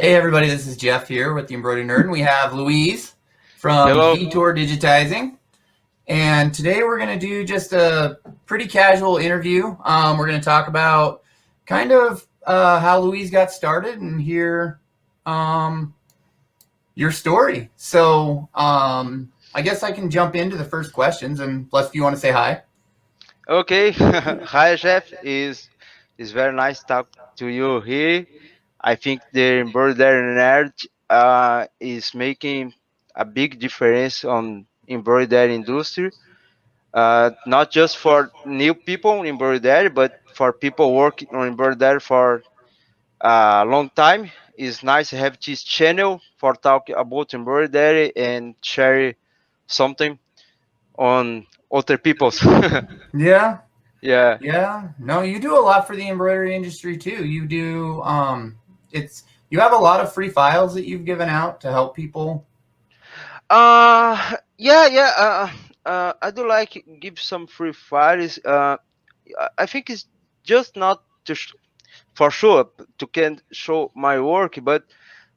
Hey everybody, this is Jeff here with the Embroidery Nerd, and we have Luiz from Hello. Vitor Digitizing. And today we're going to do just a pretty casual interview. We're going to talk about kind of how Luiz got started and hear um, your story. I guess I can jump into the first questions, and plus, if you want to say hi. Okay. Hi, Jeff. Is very nice talk to you here. I think the embroidery nerd is making a big difference on embroidery industry. Not just for new people in embroidery, but for people working on embroidery for a long time. It's nice to have this channel for talk about embroidery and share something on other people's. Yeah, Yeah. yeah. No, you do a lot for the embroidery industry too. It's you have a lot of free files that you've given out to help people. Yeah. I do like give some free files. I think it's just not for sure to can show my work, but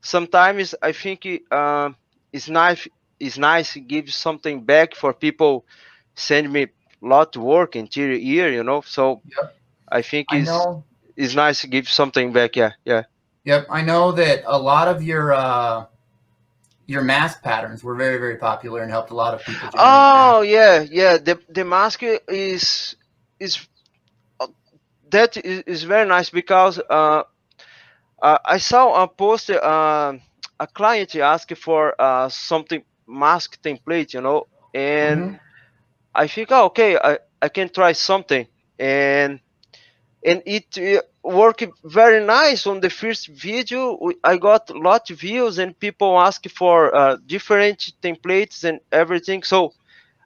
sometimes I think it's nice. It's nice to give something back for people send me lot of work until a year, So Yep. I think I know. it's nice to give something back. Yeah, yeah. Yep, I know that a lot of your mask patterns were very, very popular and helped a lot of people generate Oh masks. yeah. The mask is is very nice because I saw a post. A client asked for something mask template, and Mm-hmm. I think, oh, okay, I can try something, and it worked very nice on the first video. I got a lot of views, and people ask for different templates and everything. So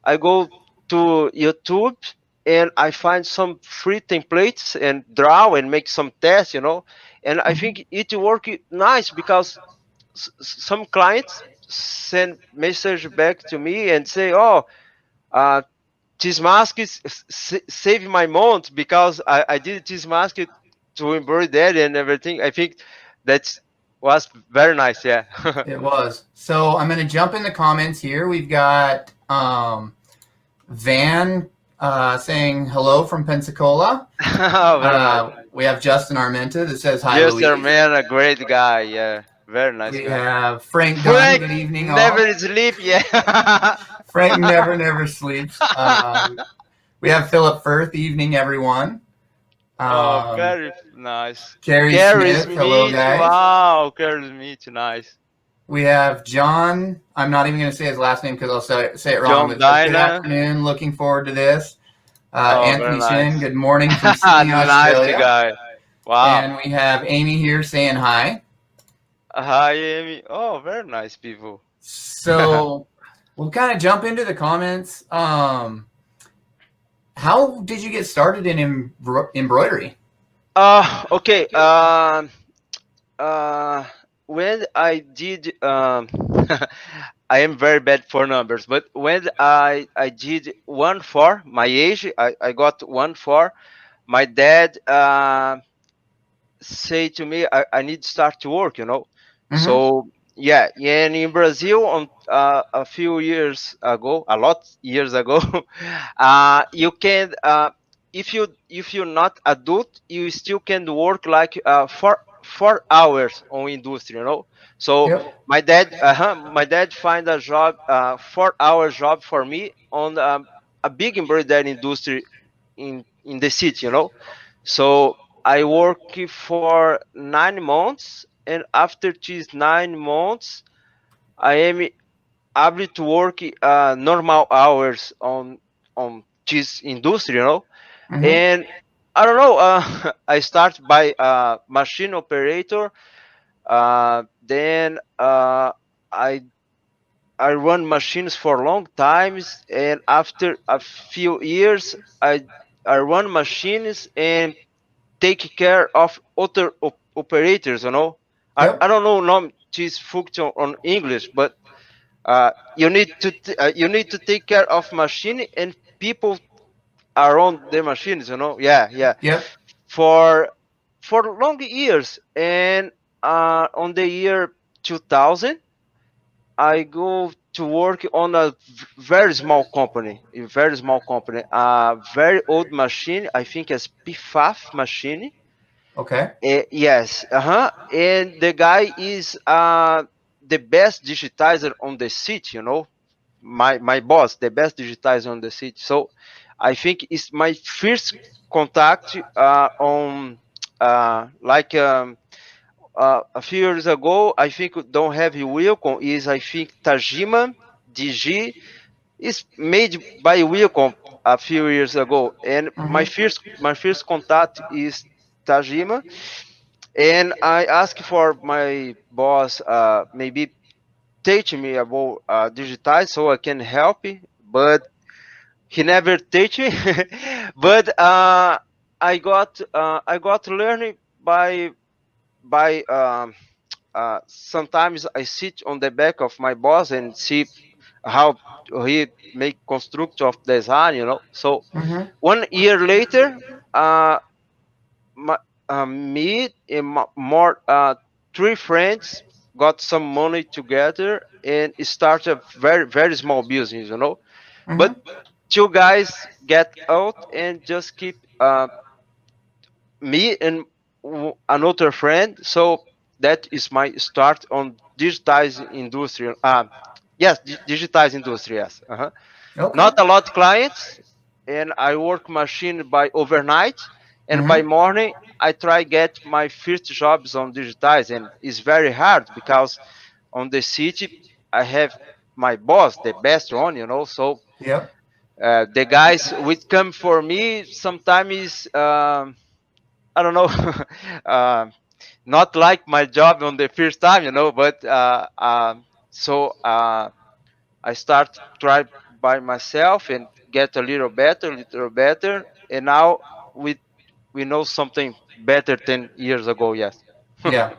I go to YouTube and I find some free templates and draw and make some tests, And I Mm-hmm. think it worked nice because some clients send message back to me and say, "Oh, uh, this mask is save my month because I did this mask to embroider and everything." I think that was very nice. Yeah. It was. So I'm going to jump in the comments here. We've got Van saying hello from Pensacola. Very nice. We have Justin Armenta that says hi, Yes, sir, Louise. man, a great guy. Yeah, very nice We guy. have Frank Dunn. Frank Good evening, all. never sleep. Yeah. Frank never sleeps. We have Philip Firth. Evening, everyone. Oh, Um, very nice. Carrie Carries Smith. Hello, meat. guys. Wow, carries meat. Nice. We have John. I'm not even going to say his last name because I'll say it wrong. John But says, good Dinah. afternoon. Looking forward to this. Oh, very Anthony Shin. nice. Good morning from Sydney, Nice Australia. guy. Wow. And we have Amy here saying hi. Hi, Amy. Oh, very nice people. So we'll kind of jump into the comments. How did you get started in embroidery? Okay. Uh, when I did, I am very bad for numbers, but when I did 1 4, my age, I got 1 4. My dad say to me, I need to start to work, Mm-hmm. So yeah, and in Brazil, on a few years ago, a lot years ago, you can if you're not adult, you still can work like 4 hours on industry, So Yep. my dad find a job, 4 hour job for me on a big embroidery industry in the city, So I worked for 9 months, and after these 9 months, I am able to work normal hours on this industry, Mm-hmm. And I don't know. I start by machine operator. Then I I run machines for long times, and after a few years, I run machines and take care of other operators. I Yep. don't know this function on English, but you need to take care of machine and people around the machines. Yeah, yeah. Yep. For for long years, and on the year 2000, I go to work on a very small company, a very small company, a very old machine. I think as PFAF machine. Okay. Yes, and the guy is the best digitizer on the city. My boss, the best digitizer on the city. So I think it's my first contact on like a few years ago. I think don't have Wilcom is I think Tajima DG is made by Wilcom a few years ago, and Mm-hmm. my first contact is Tajima, and I asked for my boss maybe teach me about digitize so I can help it, but he never teach me. But I got learning by sometimes I sit on the back of my boss and see how he make construct of design. So Mm-hmm. 1 year later, uh, my, me and more three friends got some money together and start a very very small business. But Mm-hmm. two guys get out and just keep me and another friend. So that is my start on digitized industry. Yes, digitized industry. Yes. Okay. Not a lot clients, and I work machine by overnight, and by Mm-hmm. morning I try get my first jobs on digitize, and it's very hard because on the city I have my boss, the best one. So Yep. the guys would come for me sometimes. I don't know. uh, Not like my job on the first time. But I start try by myself and get a little better, and now we we know something better than years ago. Yes. Yeah.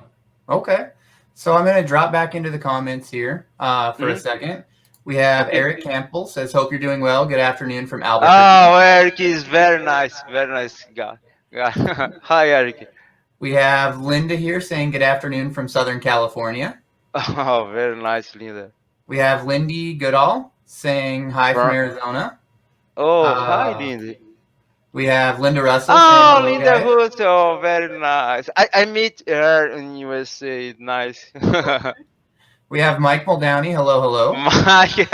Okay. So I'm going to drop back into the comments here for a Hmm. second. We have Okay. Eric Campbell says, "Hope you're doing well. Good afternoon from Albuquerque." Oh, Eric is very nice guy. Yeah. Hi, Eric. We have Linda here saying, "Good afternoon from Southern California." Oh, very nice, Linda. We have Lindy Goodall saying, "Hi from From Arizona." Oh, hi, Uh, Linda. we have Linda Russell saying, Oh, "Hello, Linda guys." Hood. Oh, very nice. I meet her in USA. Nice. We have Mike Muldowney. Hello, hello. Mike.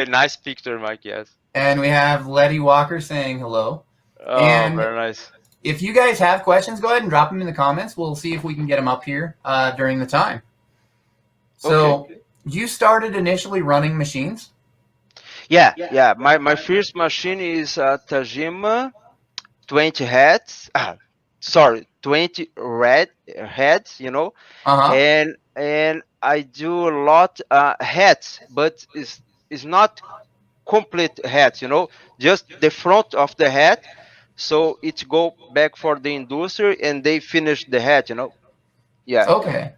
Nice picture, Mike. Yes. And we have Letty Walker saying hello. Oh, And very nice. if you guys have questions, go ahead and drop them in the comments. We'll see if we can get them up here during the time. Okay. So you started initially running machines. Yeah, yeah. My first machine is Tajima 20 heads. Sorry, 20 red heads. Uh huh. And I do a lot heads, but it's not complete heads. Just the front of the head. So it go back for the industry and they finish the head. Yeah. Okay.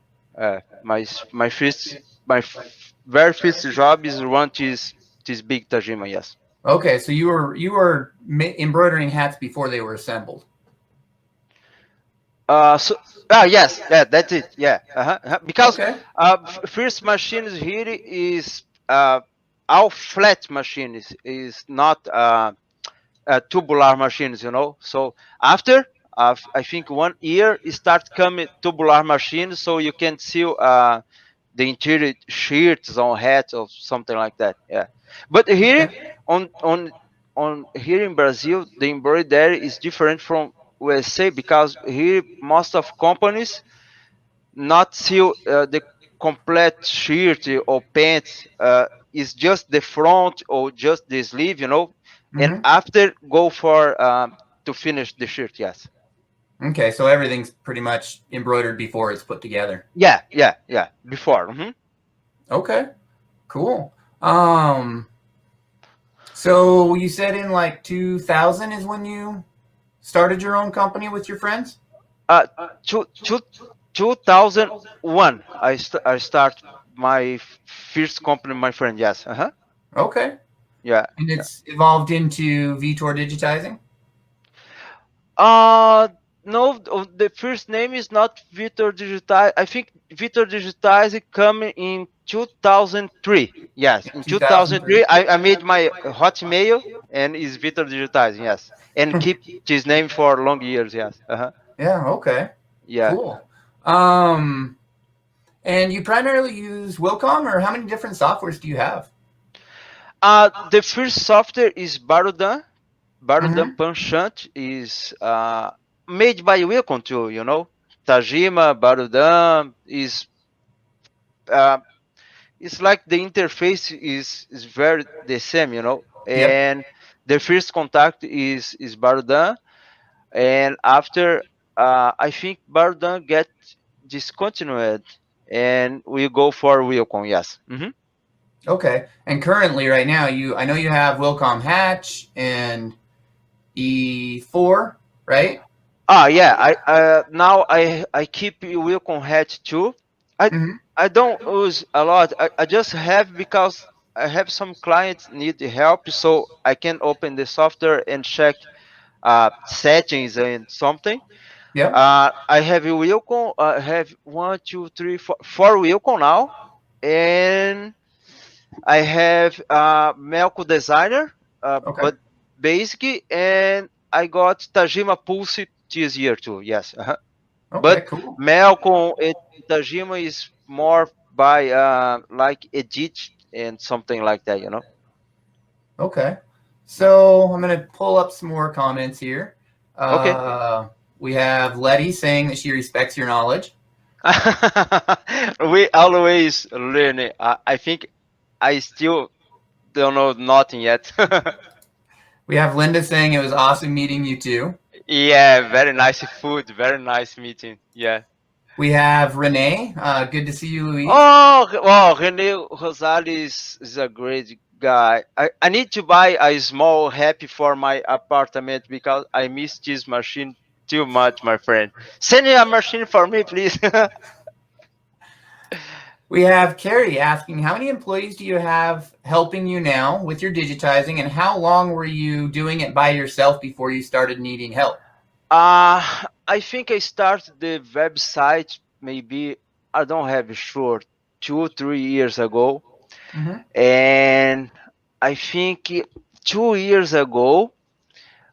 My first very first job is run this big Tajima. Yes. Okay. So you were embroidering hats before they were assembled. So yes, yeah, that's it. Yeah. Because Okay. first machines here is all flat machines is not tubular machines. So after I think 1 year it start coming tubular machines, so you can see the interior shirts on hats or something like that. Yeah. But here Okay. on on on here in Brazil, the embroidery is different from USA because here most of companies not sew the complete shirt or pants. Is just the front or just the sleeve. And Mm-hmm. after go for to finish the shirt. Yes. Okay. So everything's pretty much embroidered before it's put together. Yeah, yeah, yeah. Before. Okay. Cool. So you said in like 2000 is when you started your own company with your friends? Uh, two, two, 2001, I start my first company, my friend. Yes. Okay. Yeah. And Yeah. it's evolved into Vitor Digitizing? Uh, No, the first name is not Vitor Digitize. I think Vitor Digitizing come in 2003. Yes, In in 2003? 2003, I made my Hotmail and is Vitor Digitizing. Yes, and keep his name for long years. Yes. Uh-huh. Yeah, okay. Yeah. Cool. Um, and you primarily use Wilcom, or how many different softwares do you have? The first software is Barudan. Barudan Mm-hmm. Panchant is made by Wacom too. Tajima Barudan is uh, it's like the interface is very the same, Yep. and the first contact is Barudan, and after I think Barudan get discontinued, and we go for Wilcom. Yes. Okay. And currently, right now, I know you have Wilcom Hatch and E4, right? Yeah, I now I keep Wilcom Hat too. I Mm-hmm. I don't use a lot. I just have because I have some clients need help, so I can open the software and check settings and something. Yep. I have Wilcom. I have one, two, three, four Wilcom now, and I have Melco Designer, Okay. but basically, and I got Tajima Pulse this year too. Yes, Okay, but cool. Melco and Tajima is more by like edit and something like that. Okay. So I'm going to pull up some more comments here. Okay. We have Letty saying that she respects your knowledge. We always learn it. I think I still don't know nothing yet. We have Linda saying it was awesome meeting you too. Yeah, very nice food, very nice meeting. Yeah. We have Renee. Good to see you, Luis. Oh, well, Rene Rosales is a great guy. I need to buy a small happy for my apartment because I miss this machine too much, my friend. Send me a machine for me, please. We have Carrie asking, how many employees do you have helping you now with your digitizing, and how long were you doing it by yourself before you started needing help? I think I started the website maybe, I don't have sure, 2, 3 years ago. Mm-hmm. And I think 2 years ago,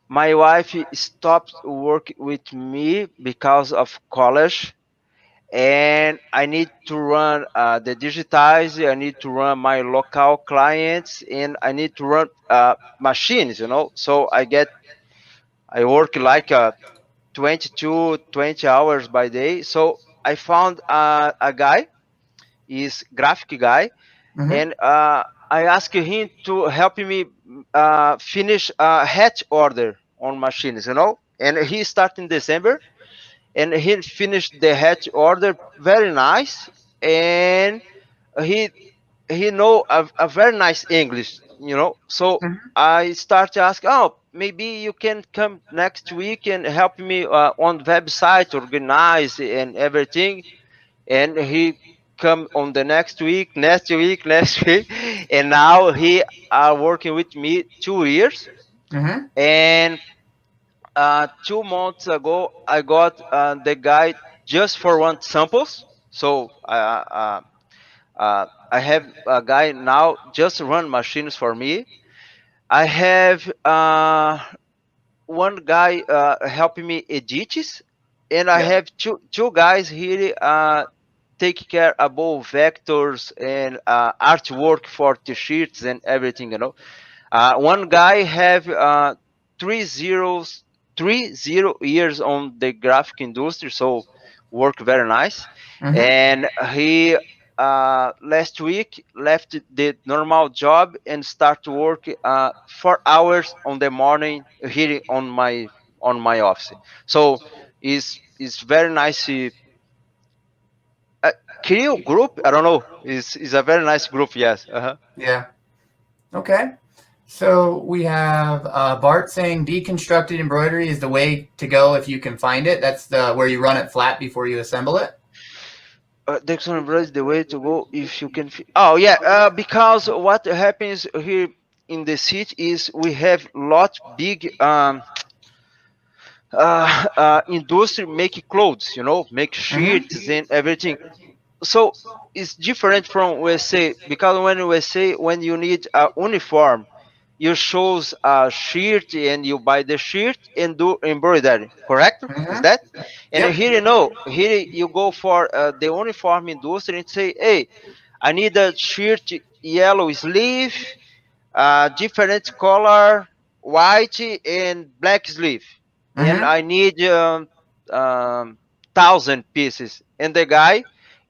my wife stopped work with me because of college, and I need to run the digitize. I need to run my local clients, and I need to run machines. So I work like 22, 20 hours by day. So I found a guy, is graphic guy, Mm-hmm. and I asked him to help me finish a hatch order on machines. And he started in December, and he finished the hatch order very nice, and he he know a very nice English. So Mm-hmm. I start to ask, oh, maybe you can come next week and help me on the website, organize and everything. And he come on the next week, next week, next week, and now he are working with me 2 years. Mm-hmm. And 2 months ago, I got the guy just for one samples. So I have a guy now just run machines for me. I have one guy helping me edits, and I Yep. have two guys here take care about vectors and artwork for t-shirts and everything. One guy have 30 years on the graphic industry, so work very nice. Mm-hmm. And he last week left the normal job and start to work 4 hours on the morning here on my office. So it's very nice. Uh, Crew group, I don't know. Is a very nice group. Yes. Uh-huh. Yeah. Okay. So we have Bart saying deconstructed embroidery is the way to go if you can find it. That's the where you run it flat before you assemble it. Dexter is the way to go if you can. Oh yeah, because what happens here in the city is we have lot big industry make clothes, make shirts and everything. So it's different from USA because when USA, when you need a uniform, you choose a shirt and you buy the shirt and do embroidery. Correct? Is that? And Yep. here, no, here you go for the uniform industry and say, hey, I need a shirt, yellow sleeve, different color, white and black sleeve, and Mm-hmm. I need 1,000 pieces. And the guy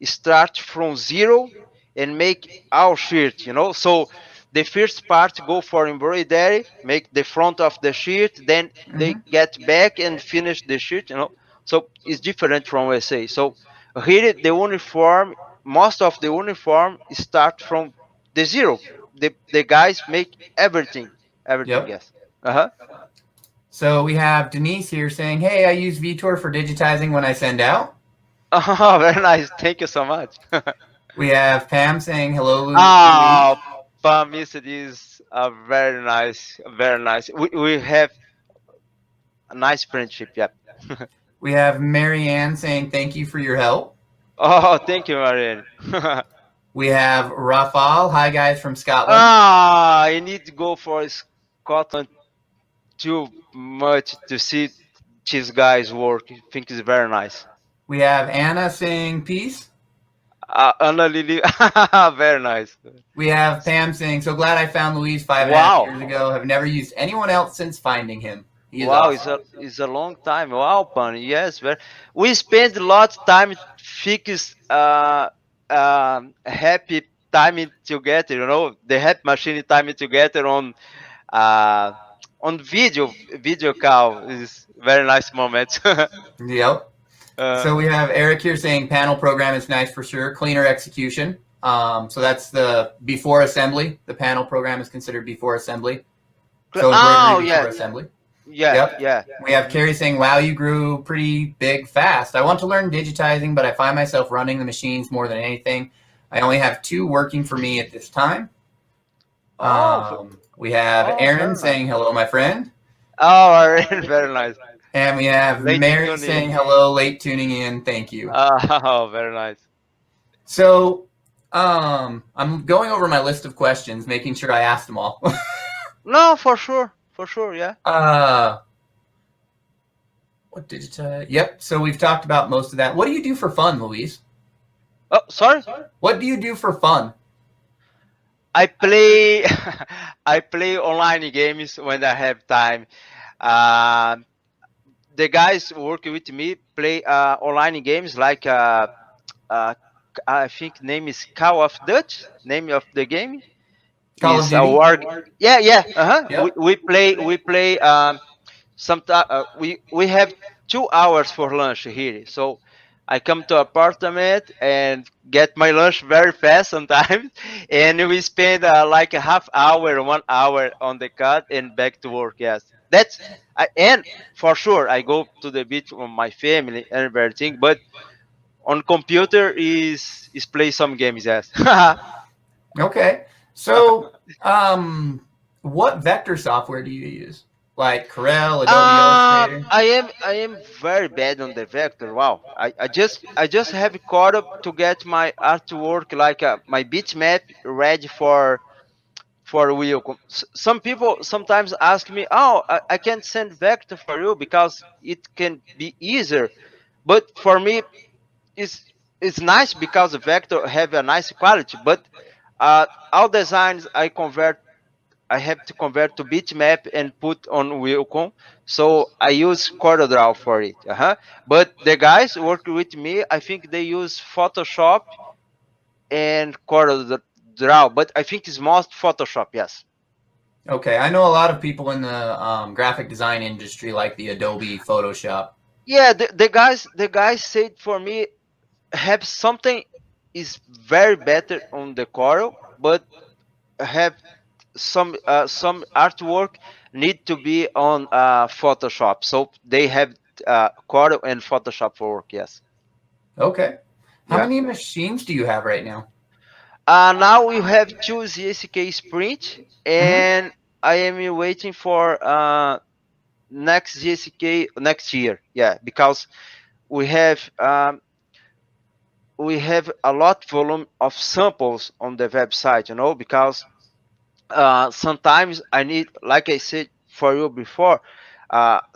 start from zero and make our shirt. So the first part go for embroidery, make the front of the shirt, then they Mm-hmm. get back and finish the shirt. So it's different from USA. So here the uniform, most of the uniform start from the zero. The guys make everything, Yep. yes. Uh-huh. So we have Denise here saying, "Hey, I use Vitor for digitizing when I send out." Oh, very nice, thank you so much. We have Pam saying, "Hello, Louise." Oh, Pamis, it is very nice. We have a nice friendship, yeah. We have Marianne saying, "Thank you for your help." Oh, thank you, Marianne. We have Rafal. Hi, guys from Scotland. I need to go for Scotland too much to see these guys work. I think it's very nice. We have Anna saying, "Peace." Anna Lily, very nice. We have Pam saying, "So glad I found Louise 5.5 years Wow. ago. Have never used anyone else since finding him. He is Wow, awesome." it's a long time. Wow, Pani. Yes, we spend a lot of time fix happy timing together. The happy machine timing together uh on video call is very nice moment. Yep. uh, So we have Eric here saying panel program is nice for sure. Cleaner execution. So that's the before assembly. The panel program is considered before assembly. So embroidery oh before yeah, assembly. yeah, Yep. yeah. We have Mhm. Carrie saying, "Wow, you grew pretty big fast. I want to learn digitizing, but I find myself running the machines more than anything. I only have two working for me at this time." Oh, We have oh, Aaron very nice. saying, "Hello, my friend." Oh, very nice. And we have Late Mary tuning. saying, "Hello, late tuning in. Thank you." Oh, very nice. So, I'm going over my list of questions, making sure I asked them all. No, for sure, yeah. uh, what digitize? Yep. So we've talked about most of that. What do you do for fun, Louise? Oh, sorry. What do you do for fun? I play I play online games when I have time. Uh, the guys working with me play online games like uh, I think name is Call of Dutch. Name of the game Call of is a Duty. war. Yeah, yeah. Uh-huh. We, Yep. we play we play. Sometimes we have 2 hours for lunch here, so I come to apartment and get my lunch very fast sometimes, and we spend like a half hour, 1 hour on the cut and back to work. Yes, and for sure I go to the beach with my family and everything, but on computer is play some games. Yes. Okay. So, what vector software do you use? Like Corel, Adobe Illustrator? I am very bad on the vector. Wow. I just have caught up to get my artwork like my bitmap ready for wheel. Some people sometimes ask me, "Oh, I can't send vector for you because it can be easier." But for me, it's nice because the vector have a nice quality. But all designs I have to convert to bitmap and put on Wacom. So I use CorelDRAW for it. Uh-huh. But the guys work with me, I think they use Photoshop and CorelDRAW, but I think it's most Photoshop, yes. Okay, I know a lot of people in the graphic design industry like the Adobe Photoshop. Yeah, the guys said for me have something is very better on the Corel, but have some artwork need to be on Photoshop. So they have Corel and Photoshop for work. Yes. Okay. How Yeah. many machines do you have right now? Now we have two ZSK Sprint, Mm-hmm. and I am waiting for next GSK next year. Yeah, because we have um, we have a lot volume of samples on the website, because sometimes I need, like I said for you before,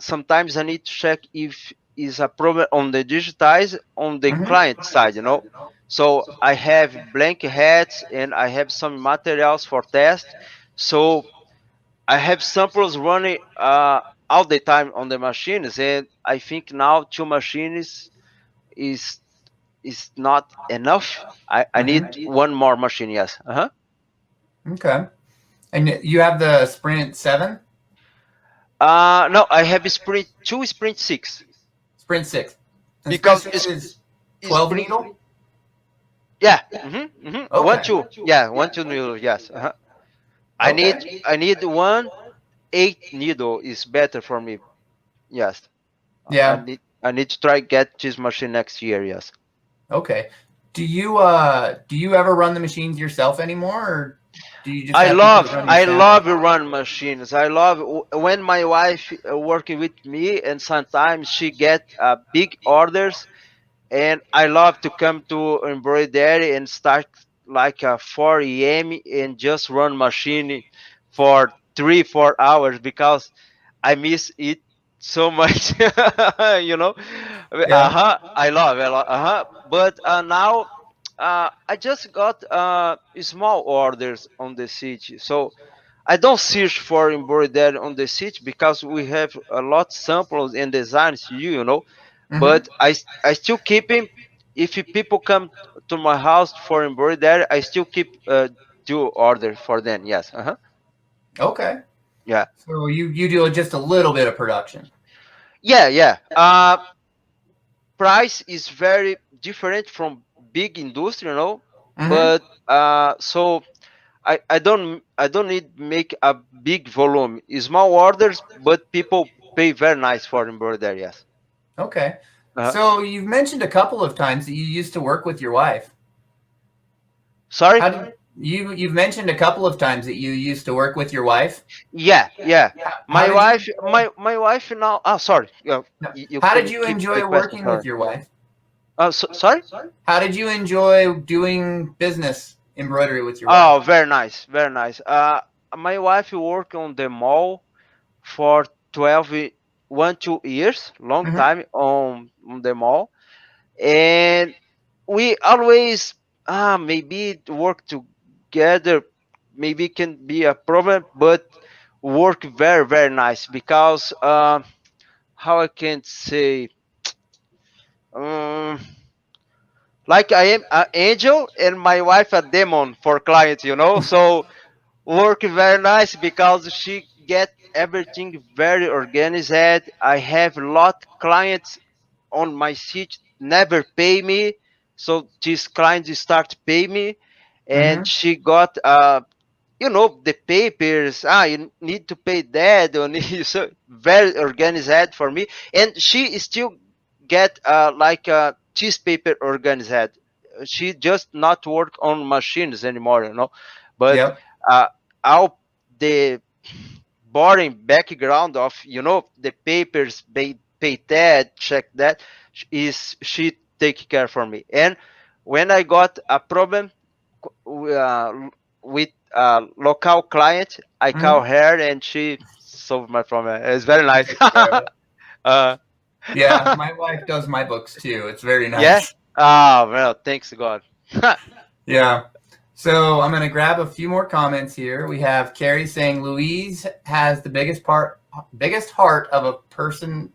sometimes I need to check if is a problem on the digitize on the Hmm. client side. So I have blank hats and I have some materials for test. So I have samples running all the time on the machines, and I think now two machines is is not enough. I need Hmm. one more machine. Yes. Okay. And you have the Sprint 7? No, I have Sprint 2, Sprint 6 Sprint 6. And Sprint because 6 is it's 12 Sprint. needle? Yeah. One Okay. two. Yeah, 1 2 needle. Yes. I need Okay. I need one 8 needle is better for me. Yes. Yeah. I need to try get this machine next year. Yes. Okay. Do you ever run the machines yourself anymore, or do you just I have people that love run your I samples? love run machines. I love when my wife working with me, and sometimes she get big orders, and I love to come to embroidery and start like a 4 a.m. and just run machine for 3 4 hours because I miss it so much. you know, Yeah. I love it. But now I just got small orders on the city, so I don't search for embroidery on the site because we have a lot samples and designs you. Mm-hmm. But I still keep him. If people come to my house for embroidery, I still keep do order for them. Yes. Okay. Yeah. So you do just a little bit of production. Yeah. Yeah. Price is very different from big industry. Mm-hmm. But so I don't need make a big volume. Small orders, but people pay very nice for embroidery. Yes. Okay. Uh-huh. So you've mentioned a couple of times that you used to work with your wife. Sorry. How did you've mentioned a couple of times that you used to work with your wife? Yeah, yeah. How My did you wife, my wife now. Oh, sorry. no, You how did can you keep the enjoy question. working with Sorry. your wife? Sorry. How did you enjoy doing business embroidery with your wife? Oh, very nice, very nice. My wife worked on the mall for 12, 2 years, long Mm-hmm. time on the mall, and we always maybe work together. Maybe can be a problem, but work very very nice because how I can say. Um, like I am an angel and my wife a demon for clients. So work very nice because she get everything very organized. I have a lot clients on my seat never pay me, so these clients start pay me, and Mm-hmm. she got the papers. You need to pay that or so very organized for me, and she still get like cheese paper organized. She just not work on machines anymore. But Yep. uh all the boring background of the papers, pay that, check that, is she take care for me. And when I got a problem uh, with local client, I call Mm-hmm. her and she solved my problem. It's very She nice. takes care of it. uh, Yeah, my wife does my books too. It's very yeah. nice. Oh well, thanks God. Yeah. So I'm going to grab a few more comments here. We have Carrie saying Louise has the biggest heart of a person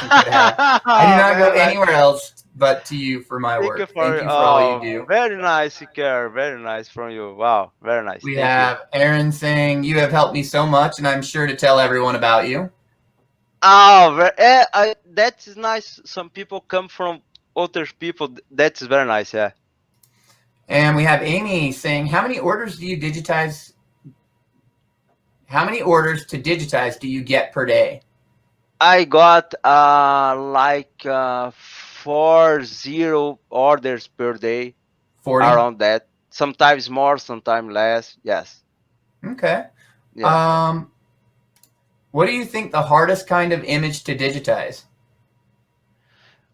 could have. I do not go Very nice. anywhere else but to you for my Thank you work. Thank for you for all you do. very nice care. Very nice from you. Wow, very nice. We Thank you. have Aaron saying you have helped me so much, and I'm sure to tell everyone about you. That is nice. Some people come from other people. That's very nice. Yeah. And we have Amy saying, How many orders to digitize do you get per day? I got like 40 orders per day, 40. around that. Sometimes more, sometimes less. Yes. Okay. Yeah. Um, What do you think the hardest kind of image to digitize?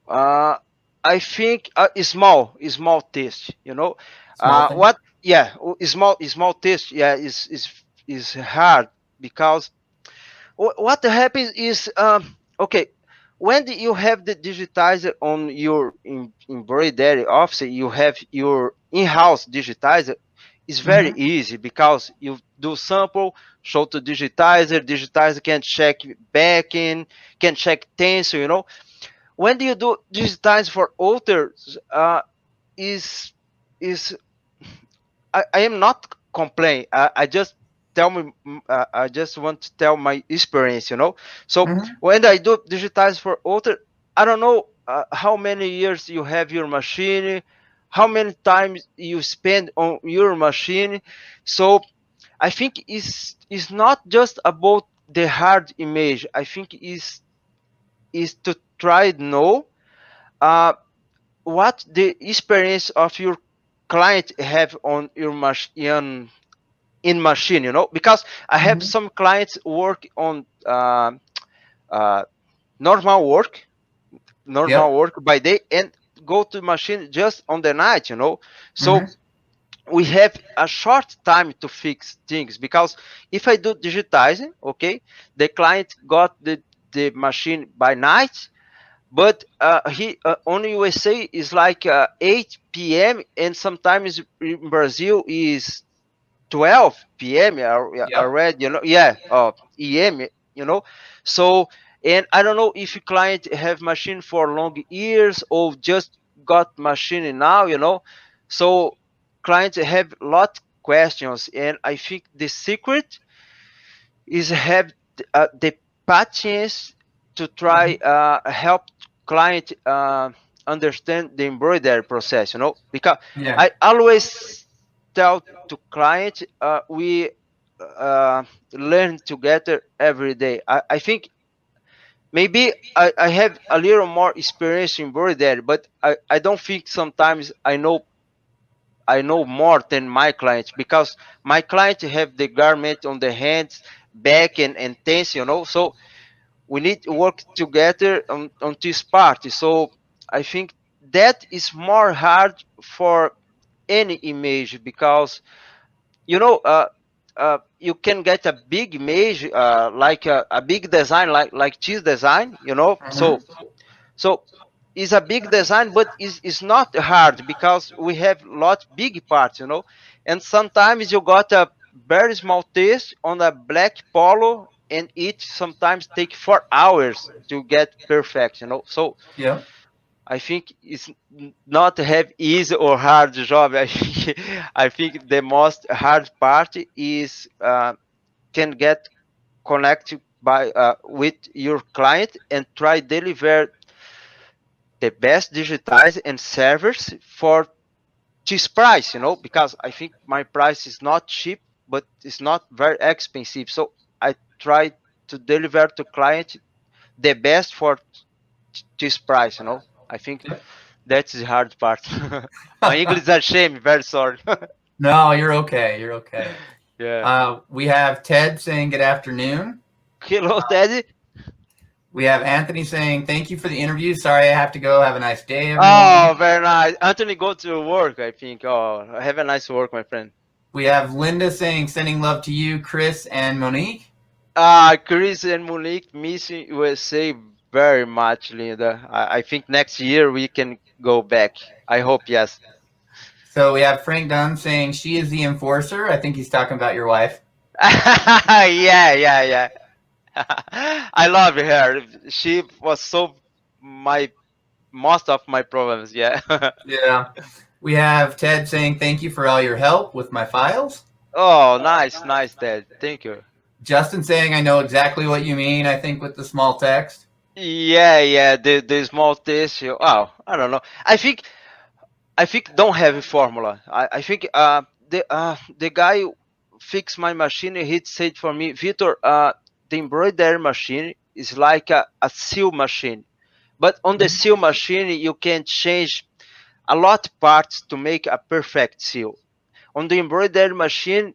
Uh, I think small test. You know, Small thing. what? Yeah, small test. Yeah, is hard because what happens is okay, when you have the digitizer on your embroidery office, you have your in-house digitizer. It's very Mm-hmm. easy because you do sample, show to digitizer can check backing, can check tensor. When you do digitize for authors, is is I am not complaining. I just tell me. I just want to tell my experience. So Mm-hmm. when I do digitize for author, I don't know how many years you have your machine, how many times you spend on your machine. So I think it's not just about the hard image. I think is to try to know uh, what the experience of your client have on your machine in machine, because I have Mm-hmm. some clients work on uh, normal work normal Yep. work by day and go to machine just on the night, so Mm-hmm. we have a short time to fix things because if I do digitizing, okay, the client got the machine by night, but he on USA is like 8 p.m. and sometimes in Brazil is 12 p.m. Yep. already, yeah, em, you know. So, and I don't know if a client have machine for long years or just got machine now, So clients have lot questions, and I think the secret is have the patience to try Mm-hmm. help client understand the embroidery process, because Yeah. I always tell to client we uh, learn together every day. I think maybe I have a little more experience in embroidery, but I don't think sometimes I know more than my clients because my clients have the garment on the hands, back, and things, So we need to work together on this part. So I think that is more hard for any image because you can get a big image like a big design like cheese design, Mm-hmm. so it's a big design, but it's not hard because we have lot big parts, and sometimes you got a very small taste on a black polo and it sometimes take 4 hours to get perfect, so Yep. I think it's not have easy or hard job. I think the most hard part is can get connected by with your client and try deliver the best digitize and servers for this price, because I think my price is not cheap, but it's not very expensive. So I try to deliver to client the best for this price, I think Yep. that's the hard part. My English is a shame, very sorry. No, you're okay. You're okay. Yeah. We have Ted saying good afternoon. Hello, Teddy. We have Anthony saying thank you for the interview. Sorry I have to go. Have a nice day, everyone. Oh, very nice. Anthony, go to work, I think. Oh, have a nice work, my friend. We have Linda saying sending love to you, Chris and Monique. Chris and Monique missing USA very much, Linda. I think next year we can go back. I hope, yes. So we have Frank Dunn saying she is the enforcer. I think he's talking about your wife. Yeah, yeah, yeah. I love her. She was so my most of my problems. Yeah. Yeah. We have Ted saying thank you for all your help with my files. Oh, nice, nice, Dad. Thank you. Justin saying I know exactly what you mean, I think, with the small text. Yeah, yeah. The small tissue. Oh, I don't know. I think don't have a formula. I think the guy fixed my machine. He said for me, Vitor, the embroidery machine is like a seal machine. But on the seal machine, you can change a lot parts to make a perfect seal. On the embroidery machine,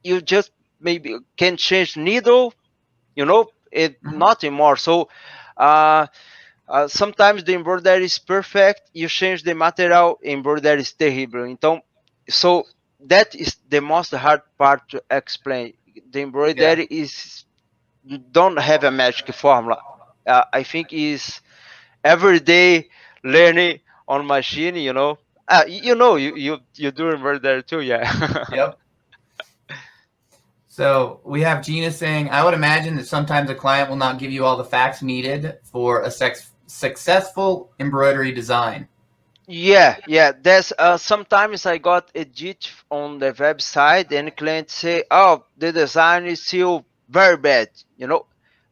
you just maybe can change needle, it Mhm. not anymore. So uh, sometimes the embroidery is perfect, you change the material, embroidery is terrible. Então, so that is the most hard part to explain. The Yeah. embroidery is don't have a magic formula. I think is every day learning on machine. You do embroidery too, yeah. Yep. So we have Gina saying, I would imagine that sometimes a client will not give you all the facts needed for a successful embroidery design. Yeah. There's sometimes I got edit on the website and clients say, "Oh, the design is still very bad,"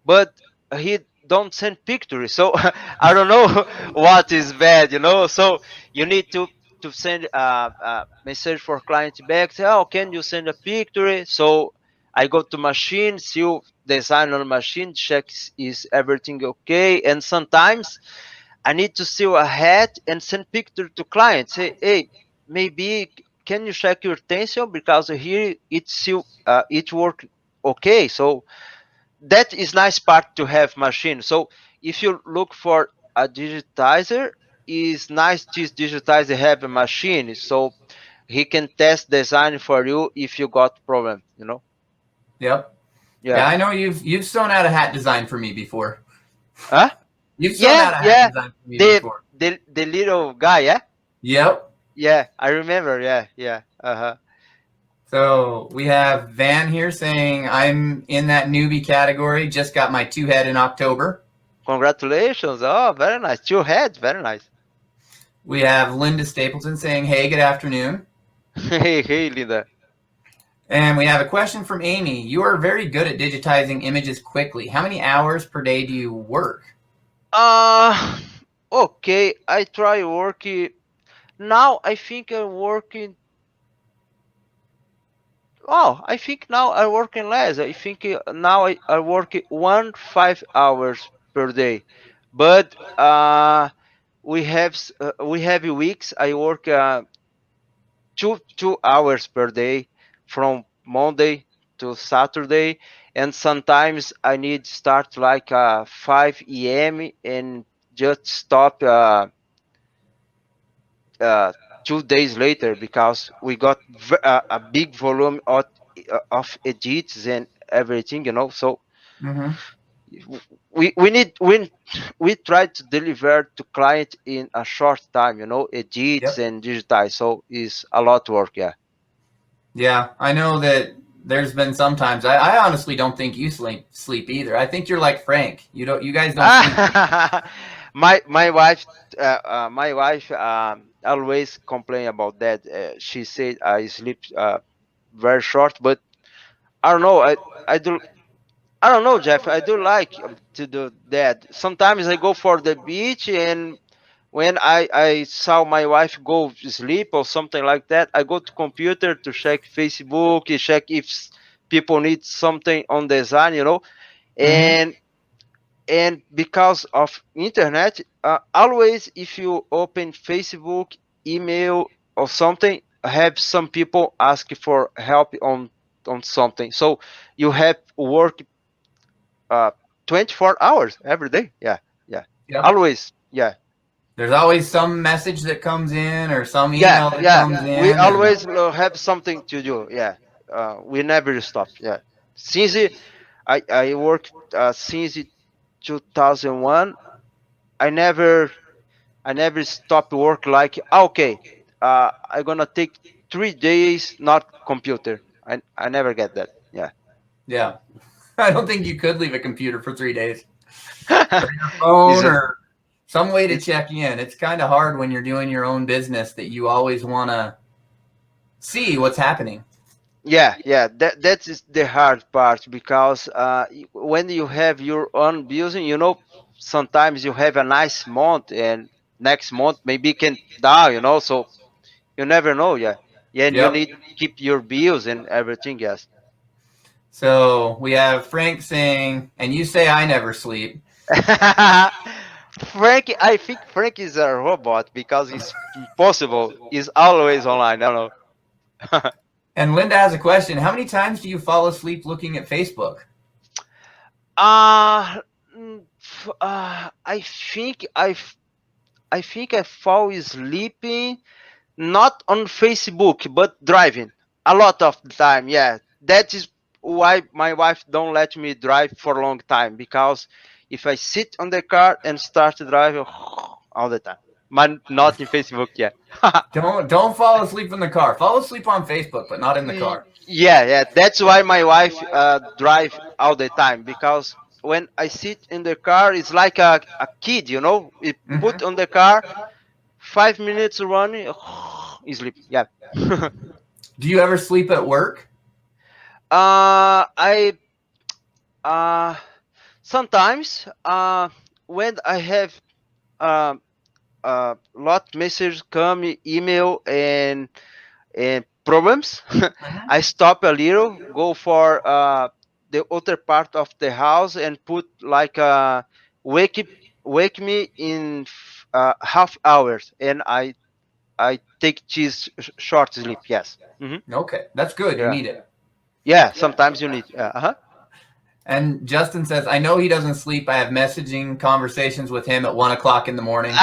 but he don't send pictures, so I don't know what is bad. So you need to send a message for client back. Say, "Oh, can you send a picture?" So I go to machine, see design on machine, checks is everything okay, and sometimes I need to seal a hat and send picture to clients. Say, hey, maybe can you check your tension because here it's still it work okay. So that is nice part to have machine. So if you look for a digitizer, it's nice this digitizer have a machine so he can test design for you if you got problem. Yep. Yeah. Yeah, I know you've sewn out a hat design for me before. Huh? You've sewn Yeah, out a hat yeah. design for me The before. the little guy, yeah? Yep. Yeah, I remember. Yeah. Uh-huh. So we have Van here saying, I'm in that newbie category, just got my two head in October. Congratulations. Oh, very nice. Two heads, very nice. We have Linda Stapleton saying, hey, good afternoon. Hey, Linda. And we have a question from Amy. You are very good at digitizing images quickly. How many hours per day do you work? Uh, okay. I try working. Now I think I'm working. Oh, I think now I'm working less. I think now I work 5 hours per day. But we have weeks I work 2 hours per day from Monday to Saturday, and sometimes I need start like 5 a.m. and just stop 2 days later because we got a big volume of edits and everything. So Mm-hmm. we need we try to deliver to client in a short time, edits Yep. and digitize. So it's a lot of work, yeah. Yeah, I know that there's been some times I honestly don't think you sleep either. I think you're like Frank. You guys don't sleep. My wife always complain about that. She said I sleep very short, but I don't know. I don't know, Jeff. I do like to do that. Sometimes I go for the beach, and when I saw my wife go to sleep or something like that, I go to computer to check Facebook, check if people need something on design. Mm-hmm. And because of internet, always if you open Facebook, email or something, have some people ask for help on something. So you have work uh 24 hours every day. Yeah. Yep. Always. Yeah. There's always some message that comes in or some Yeah, email that yeah. comes We in, and always have something to do. Yeah. We never stop. Yeah. Since I worked since 2001, I never I never stop work like okay, I'm gonna take 3 days not computer. I never get that. Yeah. yeah, I don't think you could leave a computer for 3 days or your is phone a or some way to is check in. It's kind of hard when you're doing your own business that you always want to see what's happening. yeah. That is the hard part because when you have your own business, sometimes you have a nice month and next month maybe can down. So you never know. Yeah, and you Yep. need keep your bills and everything. Yes. So we have Frank saying, and you say I never sleep. Frank, I think Frank is a robot because it's impossible. He's always online. I don't know. And Linda has a question. How many times do you fall asleep looking at Facebook? Uh, I think I think I fall sleeping not on Facebook but driving a lot of the time. Yeah, that is why my wife don't let me drive for a long time, because if I sit on the car and start driving all the time, but not in Facebook. Yeah. Don't fall asleep in the car. Fall asleep on Facebook, but not in the car. Yeah, yeah. That's why my wife drive all the time, because when I sit in the car, it's like a kid, you know. We put Hmm. on the car, 5 minutes running, sleep. Yeah. Do you ever sleep at work? I uh sometimes when I have uh, lot message come, email and problems, Hmm. I stop a little, go for the other part of the house and put like wake wake me in half hours, and I take this short sleep. Yes. Okay, that's good. You Yeah. need it. Yeah. Sometimes you need. Uh-huh. And Justin says, I know he doesn't sleep. I have messaging conversations with him at 1 o'clock in the morning.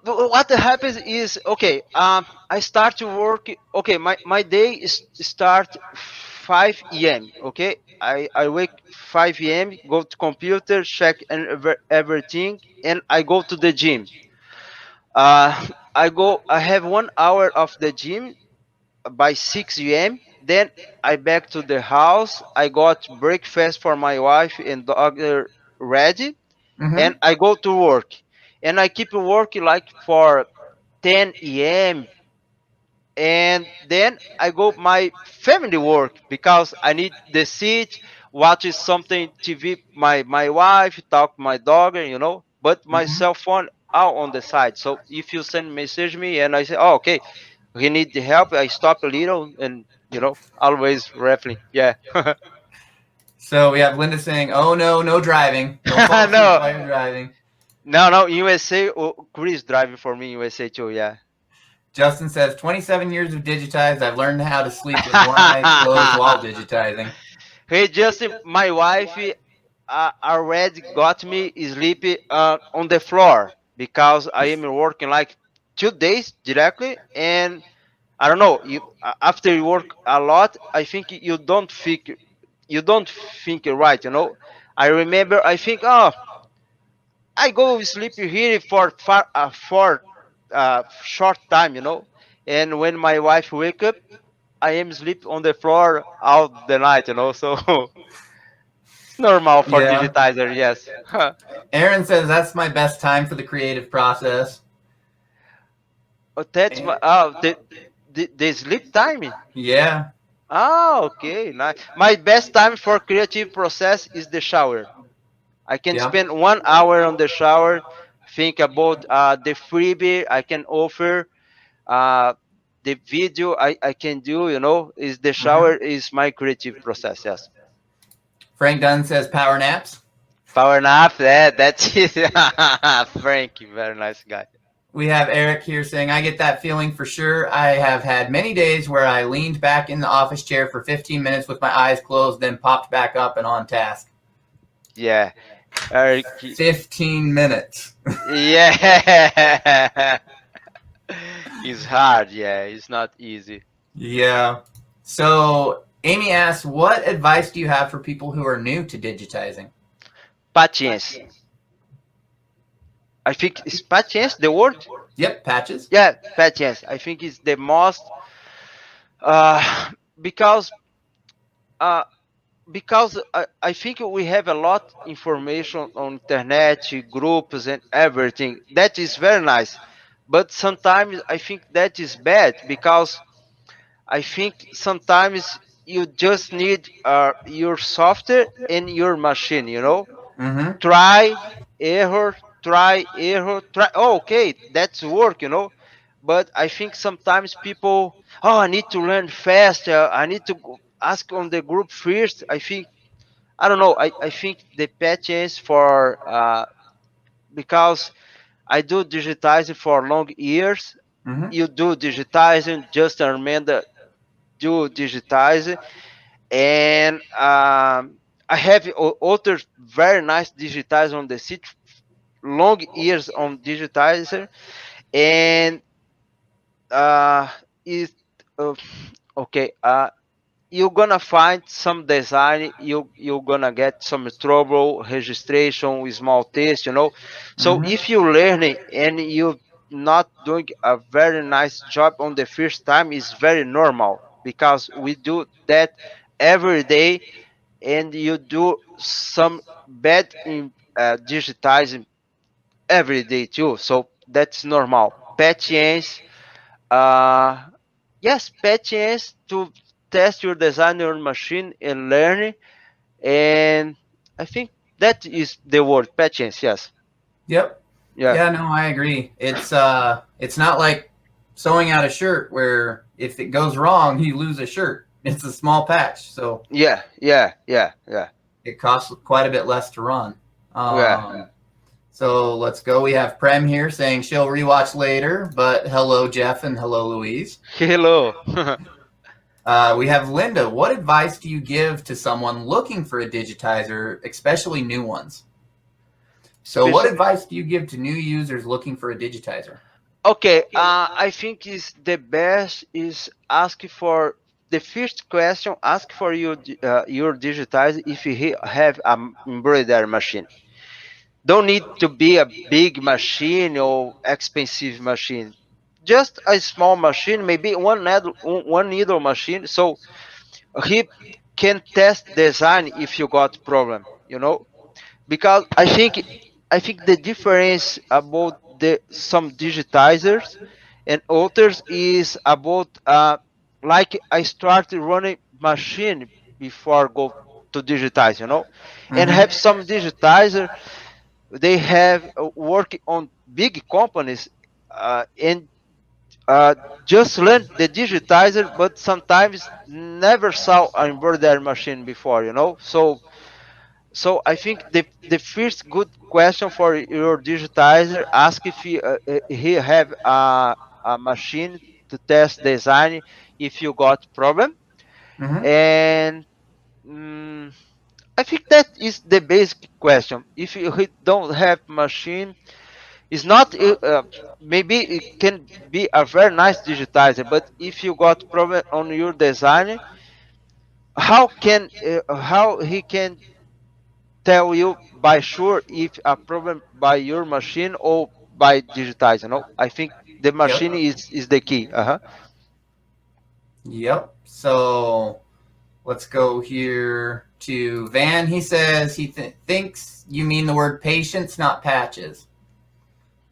What happens is, okay, I start to work. Okay, my day is start 5 a.m. Okay, I wake 5 a.m., go to computer, check and everything, and I go to the gym. I have 1 hour of the gym by 6 a.m. Then I back to the house. I got breakfast for my wife and dog ready, and Hmm. I go to work. And I keep working like for 10 a.m. And then I go my family work, because I need the seat, watch something TV, my wife, talk my dog, But my Hmm. cell phone out on the side. So if you send message me and I say, oh, okay, he need the help, I stop a little and always rattling. Yeah. So we have Linda saying, "Oh no, no driving. Don't fall asleep No, while you're driving." no, USA. Oh, Chris driving for me USA too. Yeah. Justin says, 27 years of digitized. I've learned how to sleep with one eye closed while digitizing. Hey, Justin, my wife already got me sleepy on the floor, because I am working like 2 days directly, and I don't know. After you work a lot, I think you don't think right. I remember. I think, oh, I go sleep here for short time. And when my wife wake up, I am sleep on the floor all the night. So it's normal for Yeah. digitizer. Yes. Aaron says that's my best time for the creative process. Oh, that's And- the sleep timing. yeah. Ah, okay, nice. My best time for creative process is the shower. I can Yeah. spend 1 hour on the shower, think about the freebie I can offer, uh, the video I can do. Is the Hmm. shower is my creative process. Yes. Frank Dunn says power naps. Power nap. That's it. Frankie, very nice guy. We have Eric here saying, I get that feeling for sure. I have had many days where I leaned back in the office chair for 15 minutes with my eyes closed, then popped back up and on task. Yeah. Eric. 15 minutes. Yeah. It's hard. Yeah, it's not easy. Yeah. So Amy asks, what advice do you have for people who are new to digitizing? Patience. I think it's patience the word. Yep, patches. Yeah, patience. I think it's the most uh because uh I think we have a lot information on internet, groups and everything. That is very nice. But sometimes I think that is bad, because I think sometimes you just need your software and your machine. Mm-hmm. Try, error, try, error, try. Oh, okay, that's work. But I think sometimes people, oh, I need to learn fast. I need to ask on the group first. I don't know. I think the patience for because I do digitizing for long years. Mm-hmm. You do digitizing, just remember do digitizing, and I have other very nice digitizer on the seat, long years on digitizer, and uh, is uh, okay. You're gonna find some design, you're gonna get some trouble registration with small test, so Mm-hmm. if you learn it and you not doing a very nice job on the first time, is very normal, because we do that every day, and you do some bad in digitizing every day too, so that's normal. Patience, uh, yes, patience to test your design on machine and learn. And I think that is the word patience. Yes. Yep. Yeah. Yeah, no, I agree. It's not like sewing out a shirt where if it goes wrong, you lose a shirt. It's a small patch, so Yeah. Yeah. Yeah. Yeah. it costs quite a bit less to run. Yeah. So let's go. We have Prem here saying she'll rewatch later, but hello, Jeff, and hello, Louise. Hello. We have Linda. What advice do you give to someone looking for a digitizer, especially new ones? So, what Speci- advice do you give to new users looking for a digitizer? okay. I think is the best is ask for the first question. Ask for your digitizer if you have a embroidery machine. Don't need to be a big machine or expensive machine. Just a small machine, maybe one needle machine, so he can test design if you got problem. Because I think the difference about the some digitizers and others is about like I started running machine before go to digitize, and Mm-hmm. have some digitizer, they have work on big companies, and uh, just learn the digitizer, but sometimes never saw an embroidery machine before, so I think the first good question for your digitizer, ask if he have a machine to test design if you got problem. Mm-hmm. And mm, I think that is the basic question. If you don't have machine, it's not maybe it can be a very nice digitizer, but if you got problem on your design, how he can tell you by sure if a problem by your machine or by digitizer? I think the machine Yep. is the key. Uh-huh. Yep. So let's go here to Van. He says he thinks you mean the word patience, not patches.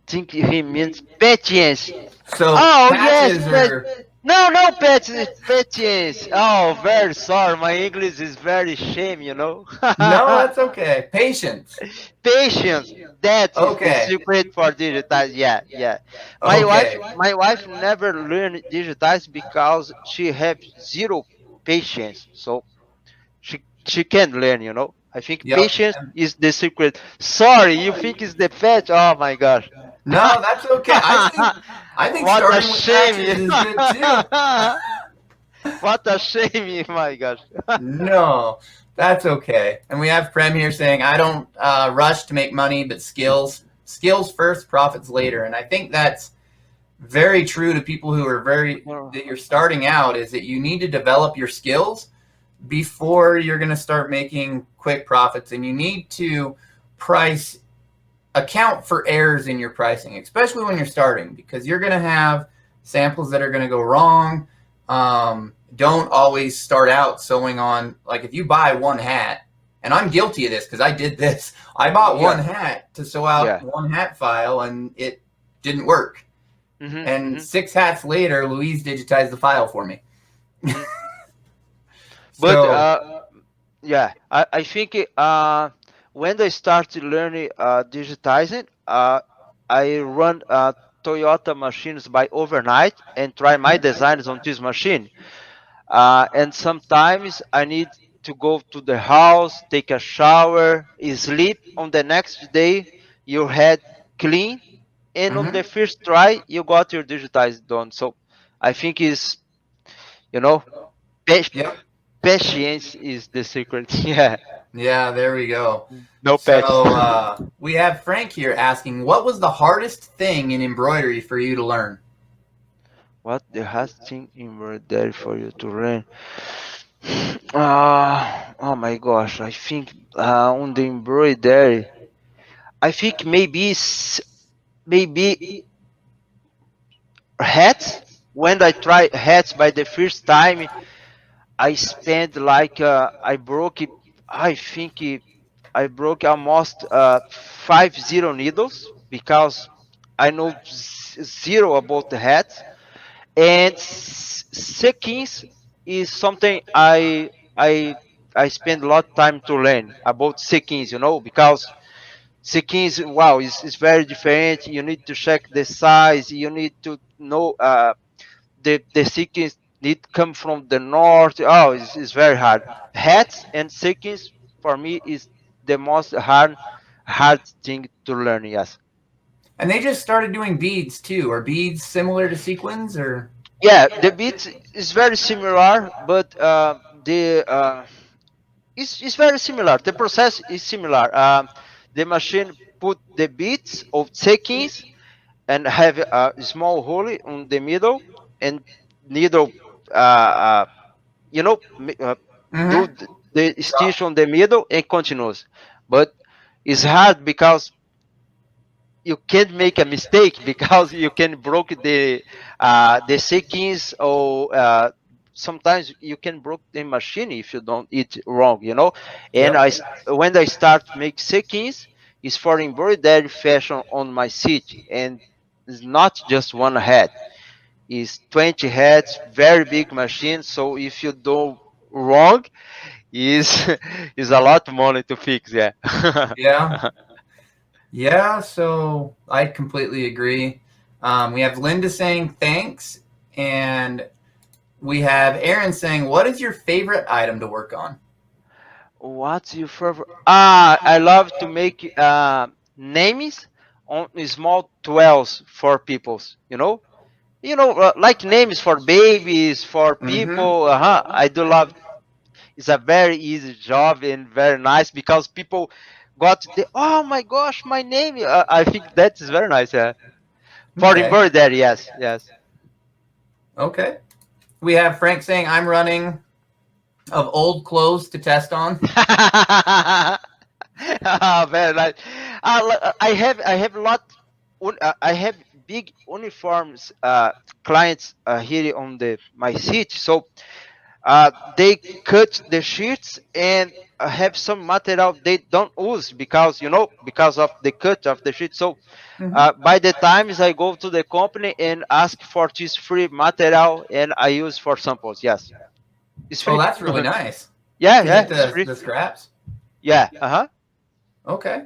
Think he means patience. So Oh yes, patches are no patience, patience. Oh, very sorry, my English is very shame. no, that's okay. Patience. Patience. That is the Okay. secret for digitize. Yeah, yeah. My wife, Okay. my wife never learned digitize because she have zero patience. So she can learn. I think Yep. patience is the secret. Sorry, you think it's the patch? Oh my gosh. No, that's okay. I think What a starting with patches shame! is good too. What a shame! My gosh. No, that's okay. And we have Prem here saying, I don't rush to make money, but skills first, profits later. And I think that's very true to people who are that you're starting out, is that you need to develop your skills before you're going to start making quick profits. And you need to price account for errors in your pricing, especially when you're starting, because you're going to have samples that are going to go wrong. Don't always start out sewing on, like if you buy one hat, and I'm guilty of this because I did this. I bought one Yeah, hat to sew out yeah. one hat file and it didn't work. Mhm, And mhm, 6 hats later, Luiz digitized the file for me. mhm. But So, yeah, I think when I started learning digitizing, I run Toyota machines by overnight and try my designs on this machine. And sometimes I need to go to the house, take a shower, sleep. On the next day, your head clean, and on the mhm. first try, you got your digitized done. So I think is you know pa- Yep. patience is the secret. Yeah, Yeah, there we go. no So patches. we have Frank here asking, what was the hardest thing in embroidery for you to learn? What the hardest thing embroidery for you to learn? Oh my gosh, I think on the embroidery, I think maybe hats. When I try hats by the first time, I spent like I broke it. I think I broke almost 50 needles because I know zero about the hats. And seconds is something I spend a lot of time to learn about seconds, because seconds, wow, is very different. You need to check the size. You need to know the seconds need come from the north. Oh, it's very hard. Hats and seconds for me is the most hard thing to learn. Yes. And they just started doing beads too. Are beads similar to sequins or? Yeah, the beat is very similar, but the it's very similar. The process is similar. The machine put the beats of seconds and have a small hole in the middle and needle, uh, uh, you know, do Mm-hmm. the stitch on the middle and continues. But it's hard because you can't make a mistake because you can broke the sequence or sometimes you can broke the machine if you don't eat wrong, and Yep. when I start make sequence is for embroidery fashion on my seat, and it's not just one head, it's 20 heads, very big machine, so if you do wrong is is a lot of money to fix. Yeah. Yeah. Yeah. So I completely agree. We have Linda saying thanks, and we have Aaron saying, "What is your favorite item to work on?" What's your favorite? I love to make names on small twelves for peoples. Like names for babies, for Mm-hmm. people. I do love. It's a very easy job and very nice because people got the. Oh my gosh, my name! I think that is very nice. Yeah. For Okay. embroidery, yes, yes. Okay. We have Frank saying, "I'm running of old clothes to test on." Very nice. I have a lot. I have big uniforms clients here on the my seat. So they cut the sheets and have some material they don't use because of the cut of the sheet. So Mm-hmm. by the times I go to the company and ask for this free material and I use for samples. Yes, it's Oh, free. that's really nice Yeah, to yeah, get it's the free. the scraps. Yeah. Uh-huh. Okay.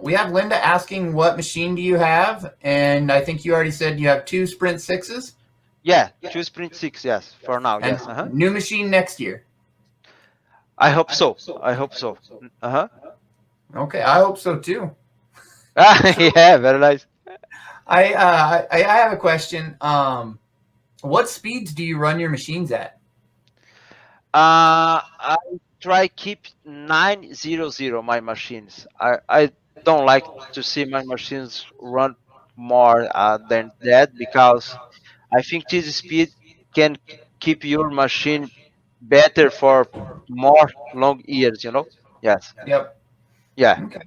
We have Linda asking, "What machine do you have?" And I think you already said you have two Sprint sixes Yeah, choose print 6, yes, for now, and yes. Uh-huh. new machine next year. I hope so. I hope so. Uh-huh. Okay, I hope so too. Yeah, very nice. I have a question. What speeds do you run your machines at? I try keep 900 my machines. I don't like to see my machines run more than that because I think this speed can keep your machine better for more long years, Yes. Yep. Yeah. Okay.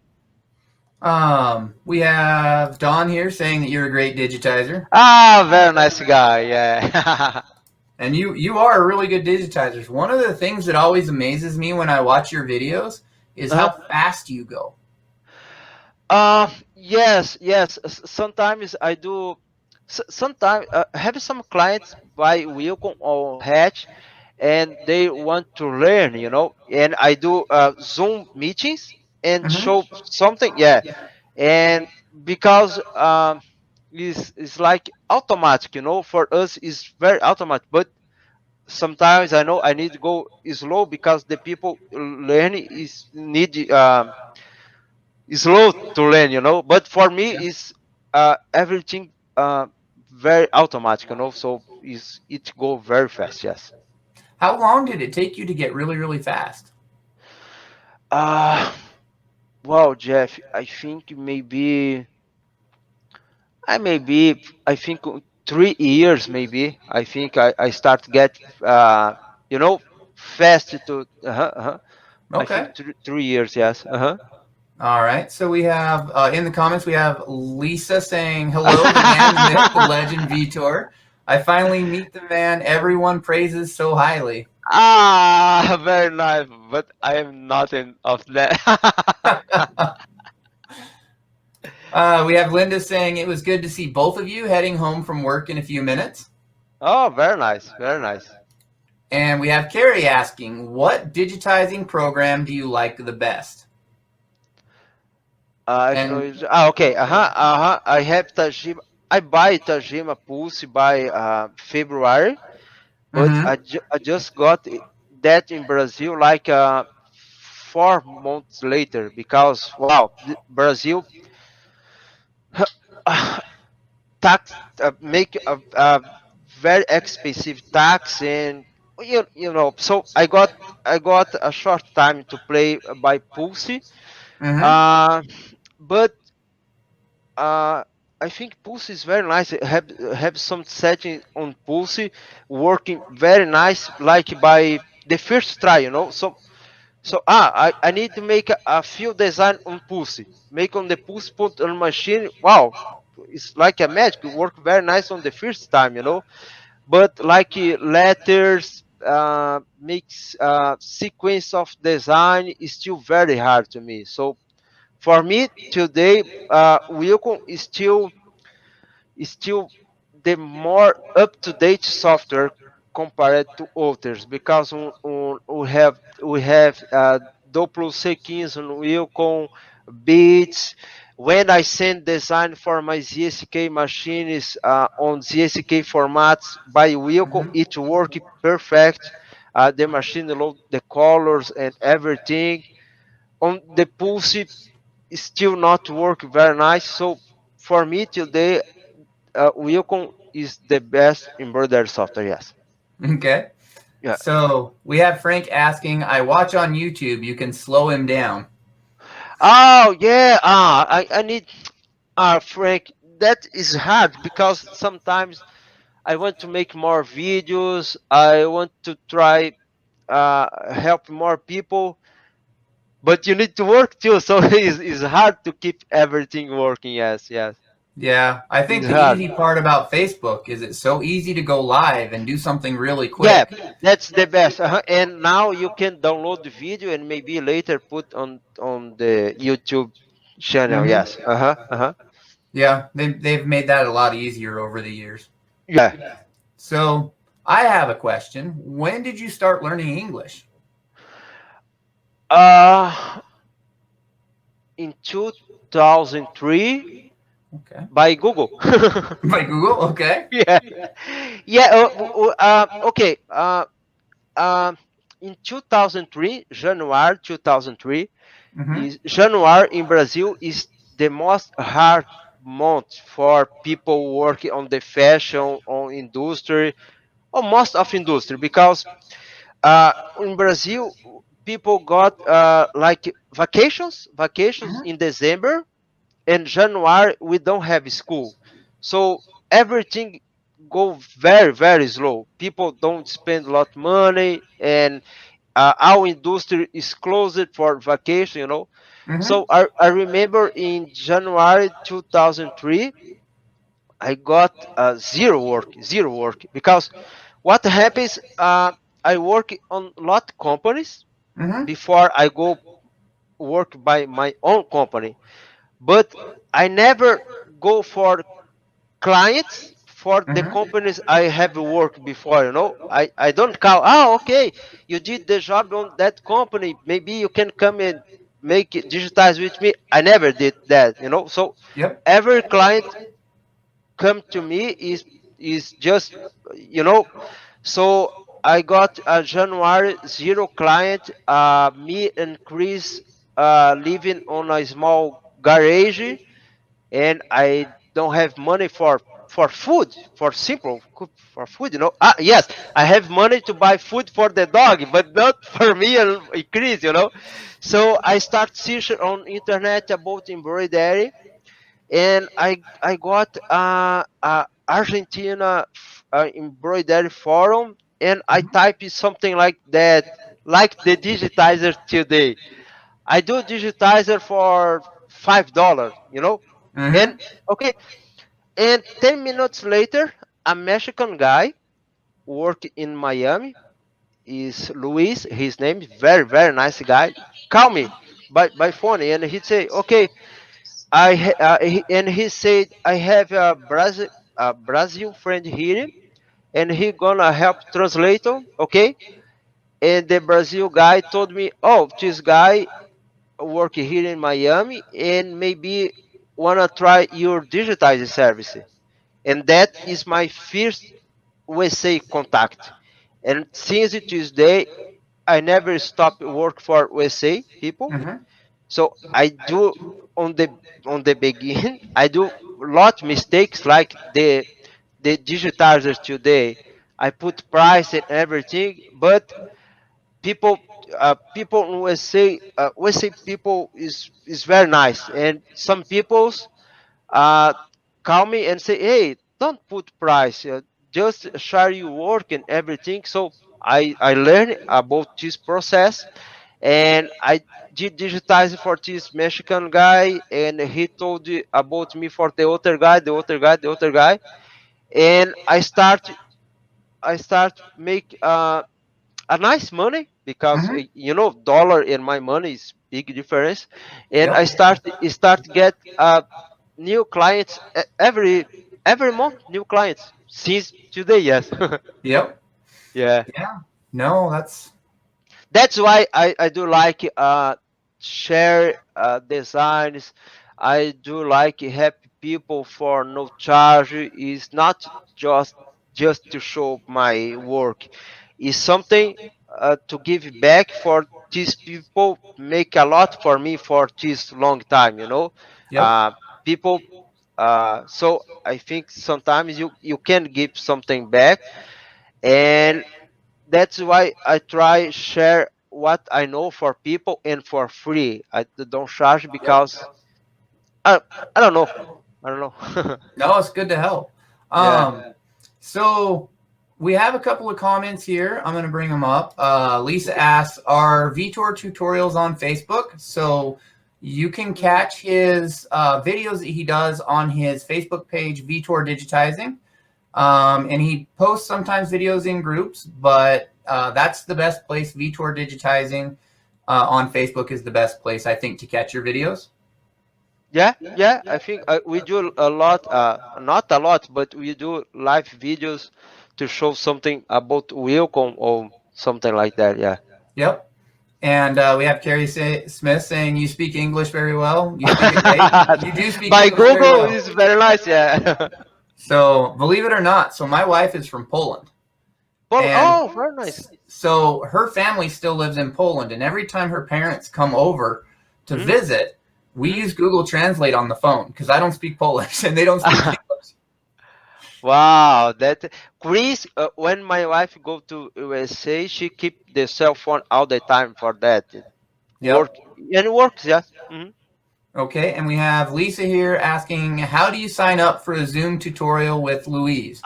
We have Don here saying that you're a great digitizer, Very nice guy. Yeah. and you are a really good digitizer. One of the things that always amazes me when I watch your videos is Uh-huh. how fast you go. Yes, yes. Sometimes I do. Sometimes have some clients buy Wilcom or Hatch, and they want to learn, And I do Zoom meetings and Mm-hmm. show something. Yeah, and because it's like automatic, For us, it's very automatic, but sometimes I know I need to go slow because the people learn is need slow to learn, But for me, it's everything very automatic, So it go very fast. Yes. How long did it take you to get really, really fast? Uh, well, Jeff, I think maybe I maybe I think 3 years maybe. I think I start to get you know fast to I Okay. think 3 years. Yes. All right. So we have in the comments we have Lisa saying hello, the man, the myth, the legend, Vitor. I finally meet the man everyone praises so highly. Ah, very nice. But I am nothing of that. We have Linda saying it was good to see both of you heading home from work in a few minutes. Oh, very nice. Very nice. And we have Carrie asking, what digitizing program do you like the best? And Okay. I have Tajima. I buy Tajima Pulse by February, but mm-hmm, I just got that in Brazil like 4 months later because wow, Brazil tax make a very expensive tax and you know so I got a short time to play by Pulse, mm-hmm, uh, but uh, I think Pulse is very nice. It have some setting on Pulse working very nice, like by the first try, you know. So I need to make a few design on Pulse. Make on the Pulse put on machine. Wow, it's like a magic. It work very nice on the first time, you know. But like letters, makes sequence of design is still very hard to me. So for me today, Wilcom is still the more up-to-date software compared to others because we have duplo sequins on Wilcom beats. When I send design for my ZSK machines on ZSK formats by Wilcom, mm-hmm. it work perfect. The machine load the colors and everything. On the Pulse, it still not work very nice. So for me today, Wilcom is the best embroidery software. Yes. Okay. Yeah. So we have Frank asking, I watch on YouTube, you can slow him down. Oh yeah. I need. Frank, that is hard because sometimes I want to make more videos. I want to try help more people, but you need to work too. So it's hard to keep everything working. Yes. Yes. Yeah, I think It's the hard. easy part about Facebook is it's so easy to go live and do something really Yeah, quick. that's the best. And now you can download the video and maybe later put on the YouTube channel. hmm Yes. Uh-huh. Yeah, they've made that a lot easier over the years. Yeah. So I have a question. When did you start learning English? Uh in 2003 Okay. by Google. By Google? Okay. Yeah. Yeah, okay. Um in 2003, January 2003, hmm is January in Brazil is the most hard month for people working on the fashion on industry or most of industry because in Brazil people got like vacations in December and January we don't have school, so everything go very slow. People don't spend a lot money and our industry is closed for vacation, you know. hmm So I remember in January 2003, I got zero work, because what happens, I work on a lot companies hmm before I go work by my own company, but I never go for clients for the hmm companies I have worked before. You know, I don't call. Oh, okay, you did the job on that company. Maybe you can come and make it digitize with me. I never did that. You know, so Yep. every client come to me is just you know. So I got a January zero client. Me and Chris living on a small garage, and I don't have money for food, for simple for food, yes, I have money to buy food for the dog, but not for me and Chris, so I start searching on internet about embroidery, and I got Argentina embroidery forum, and I Mm-hmm. type something like that, like the digitizer today. I do digitizer for $5, and Mm-hmm. okay, and 10 minutes later, a Mexican guy work in Miami is Luiz. His name is very nice guy. Call me by phone, and he say, okay, and he said I have a Brazil friend here, and he gonna help translate 'em, okay. And the Brazil guy told me, oh, this guy work here in Miami, and maybe wanna try your digitizing service. And that is my first USA contact. And since Tuesday, I never stop work for USA people. Mm-hmm. So I do on the beginning, I do lot mistakes like the digitizers today. I put price and everything, but people people in USA people is very nice, and some people's uh, call me and say, "Hey, don't put price. Just share your work and everything." So I learned about this process, and I did digitize for this Mexican guy, and he told about me for the other guy, the other guy, and I start make a nice money because Mm-hmm. dollar and my money is big difference, and I Yep. start get new clients every month, new clients since today. Yes. Yep. Yeah, Yeah. No, that's. that's why I do like share designs. I do like help people for no charge. It's not just just to show my work. It's something to give back for these people. Make a lot for me for this long time. Yep. Uh, people. So I think sometimes you can give something back, and that's why I try share what I know for people and for free. I don't charge Yep. because I, I don't know. I don't know. No, it's good to help. Yeah. So we have a couple of comments here. I'm going to bring them up. Lisa asks, "Are Vitor tutorials on Facebook?" So you can catch his videos that he does on his Facebook page, Vitor Digitizing. And he posts sometimes videos in groups, but that's the best place. Vitor Digitizing on Facebook is the best place, I think, to catch your videos. Yeah. I think we do a lot, not a lot, but we do live videos to show something about welcome or something like that. Yeah. Yep. And we have Smith saying, "You speak English very well. You speak it great. You do speak By English very Google well." is very nice. Yeah. So believe it or not, so my wife is from Poland, Well, and oh, very nice. so her family still lives in Poland. And every time her parents come over to Mhm, visit, we mhm. use Google Translate on the phone because I don't speak Polish and they don't speak English. Wow, that Chris, when my wife go to USA, she keep the cell phone all the time for that. Yep. Work and it works, yes. Okay. And we have Lisa here asking, "How do you sign up for a Zoom tutorial with Louise?"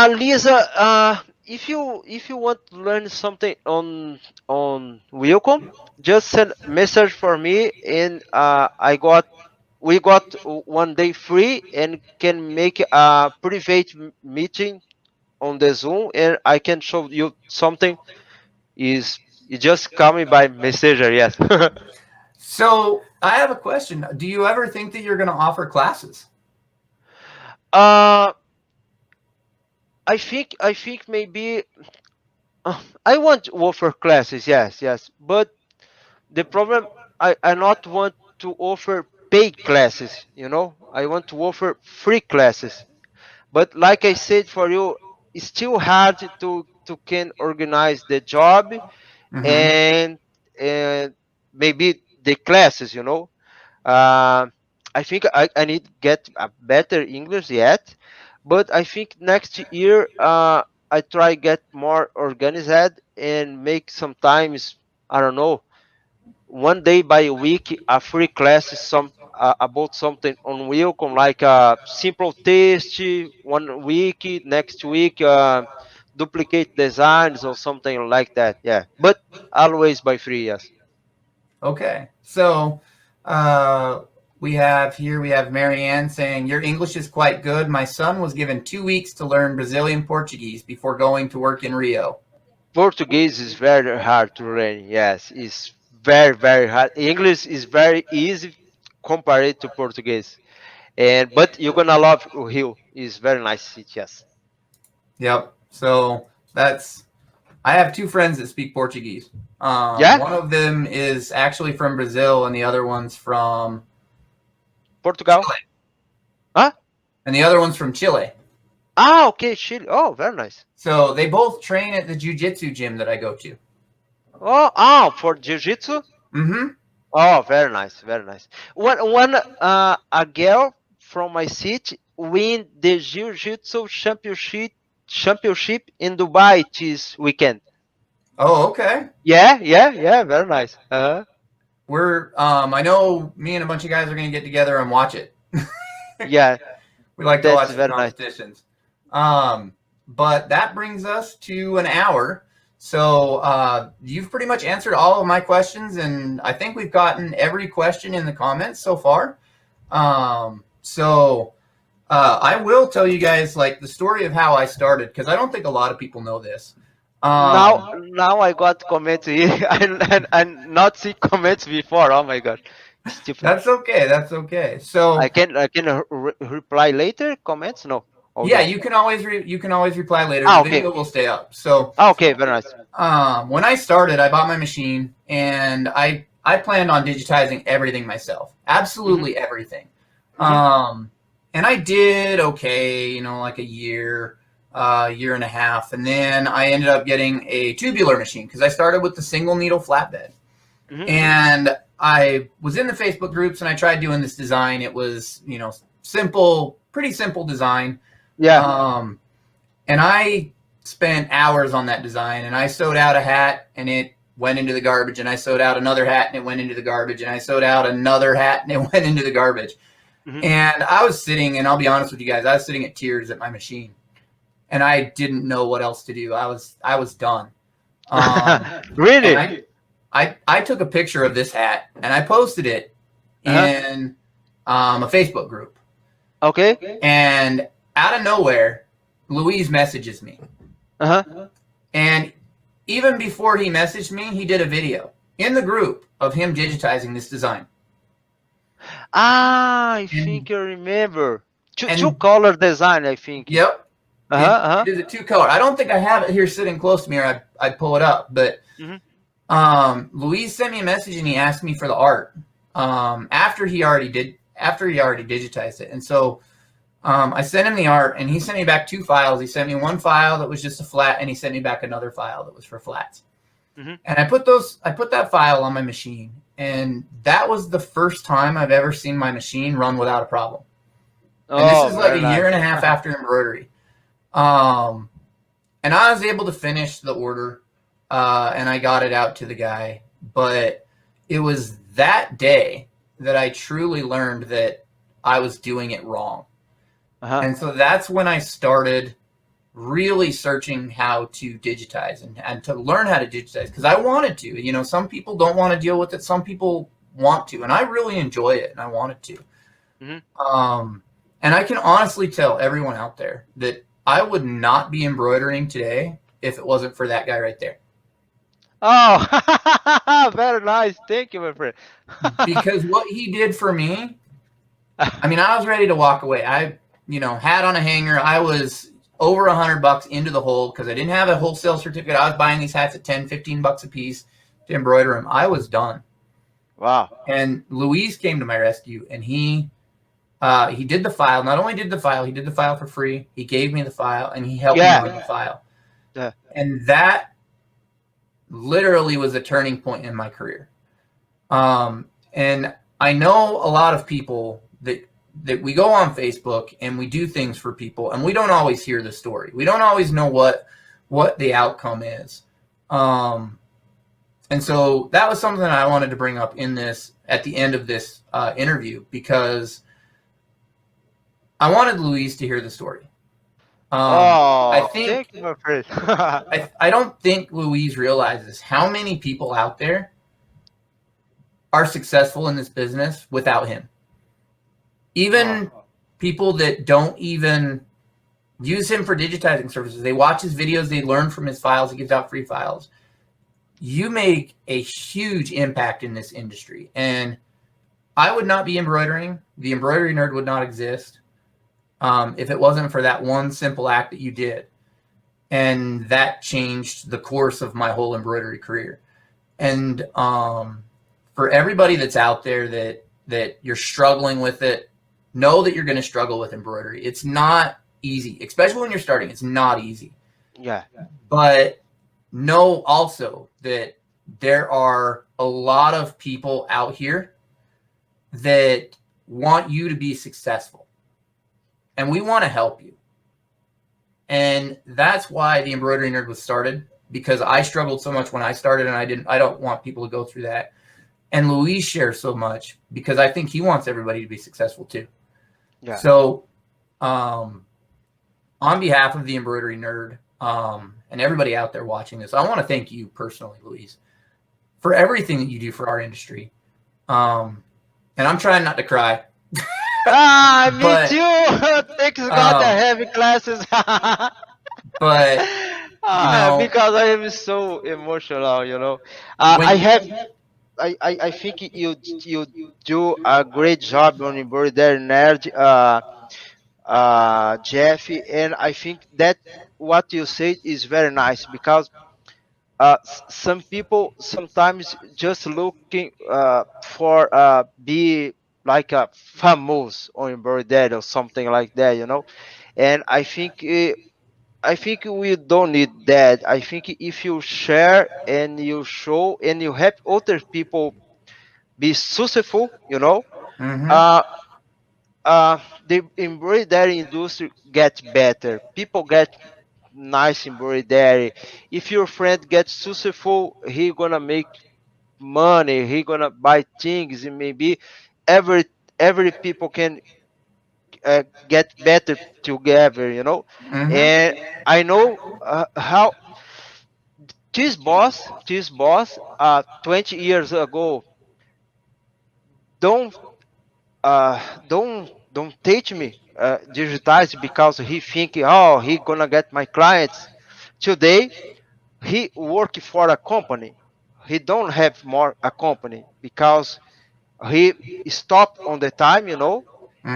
Lisa, if you want to learn something on Welcome, just send message for me, and we got one day free and can make a private meeting on the Zoom, and I can show you something. Is you just call me by messenger? Yes. So I have a question. Do you ever think that you're going to offer classes? uh, I think maybe I want to offer classes. Yes, yes, but the problem I not want to offer paid classes. I want to offer free classes. But like I said for you, it's still hard to can organize the job Mm-hmm. and maybe the classes. Uh, I think I need get a better English yet, But I think next year, I try get more organized and make sometimes, I don't know, one day by a week a free class is about something on Wilcom, like a simple test one week, next week duplicate designs or something like that. Yeah, but always by free. Yes. Okay. So uh, we have Marianne saying your English is quite good. My son was given 2 weeks to learn Brazilian Portuguese before going to work in Rio. Portuguese is very hard to learn. Yes, it's very very hard. English is very easy compared to Portuguese, and but you're gonna love Rio. It's very nice city. Yes. Yep. So that's I have two friends that speak Portuguese. Yeah, One of them is actually from Brazil, and the other one's from Portugal. Chile. Huh? And the other one's from Chile. Ah, okay, Chile. Oh, very nice. So they both train at the jiu-jitsu gym that I go to. Oh, for jiu-jitsu. Mm-hmm. Oh, very nice, very nice. One a girl from my city win the jiu-jitsu championship in Dubai this weekend. Oh, okay. Yeah, yeah, yeah, very nice. I know me and a bunch of guys are going to get together and watch it. Yeah, We like to that's watch the very nice. competitions. Um, but that brings us to an hour. So you've pretty much answered all of my questions, and I think we've gotten every question in the comments so far. So I will tell you guys like the story of how I started because I don't think a lot of people know this. Now I got comments here and not see comments before. Oh my god, it's different. That's okay. That's okay. I So can I can reply later comments. No, oh yeah, no. you can always reply later. The Ah, okay. video will stay up. So Ah, okay, very nice. when I started, I bought my machine and I planned on digitizing everything myself, Mhm, absolutely everything. mhm, And I did okay, like a year and a half, and then I ended up getting a tubular machine because I started with the single needle flatbed, mhm, mhm. and I was in the Facebook groups and I tried doing this design. It was simple, pretty simple design. Yeah. Um, and I spent hours on that design. And I sewed out a hat, and it went into the garbage. And I sewed out another hat, and it went into the garbage. And I sewed out another hat, and it went into the garbage. Mhm. And I was sitting, and I'll be honest with you guys, I was sitting at tears at my machine, and I didn't know what else to do. I was done. And Really? I took a picture of this hat, and I posted it Uh-huh. in a Facebook group. Okay. And out of nowhere, Luiz messages me. Uh-huh. And even before he messaged me, he did a video in the group of him digitizing this design. Ah, I And think I remember. Two and color design, I think. yep, Uh-huh. it Uh-huh. is a two color. I don't think I have it here sitting close to me, or I'd pull it up. But Mhm. Luiz sent me a message and he asked me for the art after he already digitized it. And so I sent him the art, and he sent me back two files. He sent me one file that was just a flat, and he sent me back another file that was for flats. Mhm. And I put that file on my machine, and that was the first time I've ever seen my machine run without a problem. And this Oh, is like a very year nice. and a half after embroidery. Um, and I was able to finish the order, and I got it out to the guy. But it was that day that I truly learned that I was doing it wrong. Uh-huh. And so that's when I started really searching how to digitize and to learn how to digitize because I wanted to. Some people don't want to deal with it, some people want to, and I really enjoy it and I wanted to. Mhm. Um, and I can honestly tell everyone out there that I would not be embroidering today if it wasn't for that guy right there. Oh, very nice. Thank you, my friend. Because what he did for me, I mean, I was ready to walk away. Hat on a hanger. I was over $100 into the hole because I didn't have a wholesale certificate. I was buying these hats at 10, $15 a piece to embroider them. I was done. Wow. And Luis came to my rescue, and he did the file. Not only did the file, he did the file for free. He gave me the file, and he helped me Yeah. run the file. Yeah. And that literally was a turning point in my career. And I know a lot of people that that we go on Facebook and we do things for people, and we don't always hear the story. We don't always know what the outcome is. Um, and so that was something I wanted to bring up in this at the end of this interview, because I wanted Luis to hear the story. I Oh, think thank you, my friend. I don't think Louise realizes how many people out there are successful in this business without him. Oh, Even people that don't even use him for digitizing services, they watch his videos, they learn from his files, he gives out free files. You make a huge impact in this industry. And I would not be embroidering. The embroidery nerd would not exist if it wasn't for that one simple act that you did. And that changed the course of my whole embroidery career. And for everybody that's out there that you're struggling with it, know that you're going to struggle with embroidery. It's not easy, especially when you're starting. It's not easy. yeah, But know also that there are a lot of people out here that want you to be successful, and we want to help you. And that's why the embroidery nerd was started, because I struggled so much when I started, and I don't want people to go through that. And Luis shares so much because I think he wants everybody to be successful too. yeah. So, on behalf of the embroidery nerd, and everybody out there watching this, I want to thank you personally, Luis, for everything that you do for our industry. And I'm trying not to cry, Ah, me but too. Thanks God I um, have classes. but you know, Because I am so emotional, you know. I when have, I think you do a great job on embroidery nerd, Jeffy, and I think that what you said is very nice because some people sometimes just looking for be like a famous on embroidery or something like that, you know. And I think we don't need that. I think if you share and you show and you help other people be successful, you know, mm-hmm, uh, uh, the embroidery industry gets better. People get nice embroidery. If your friend gets successful, he gonna make money. He gonna buy things, and maybe every every people can get better together. You know, mm-hmm, and I know how this boss, 20 years ago, don't don't teach me digitize because he think, oh, he gonna get my clients. Today he work for a company. He don't have more a company because he stop on the time, you know,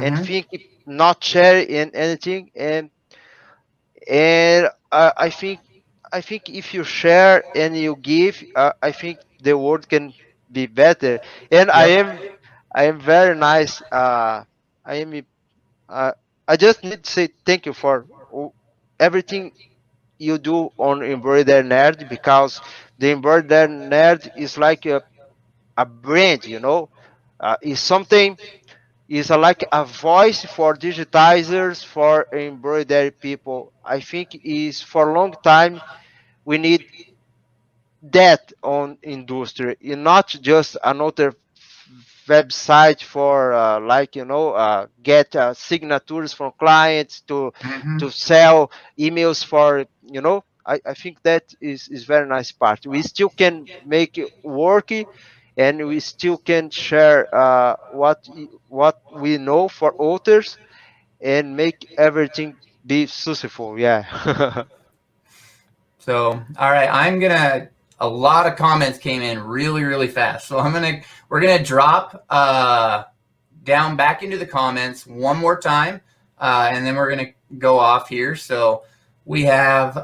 and mm-hmm. think not share in anything. And I think if you share and you give, I think the world can be better. And Yep. I am very nice. I am uh, I just need to say thank you for everything you do on Embroidery Nerd, because the Embroidery Nerd is like a brand, you know. It's something, is like a voice for digitizers, for embroidery people. I think is for a long time we need that on industry, and not just another website for like, you know, get signatures from clients Mm-hmm. to sell emails for, you know. I think that is very nice part. We still can make it worky, and we still can share what we know for authors, and make everything be successful. Yeah. So, all right, I'm gonna. A lot of comments came in really, really fast. So we're gonna drop down back into the comments one more time, and then we're gonna go off here. So we have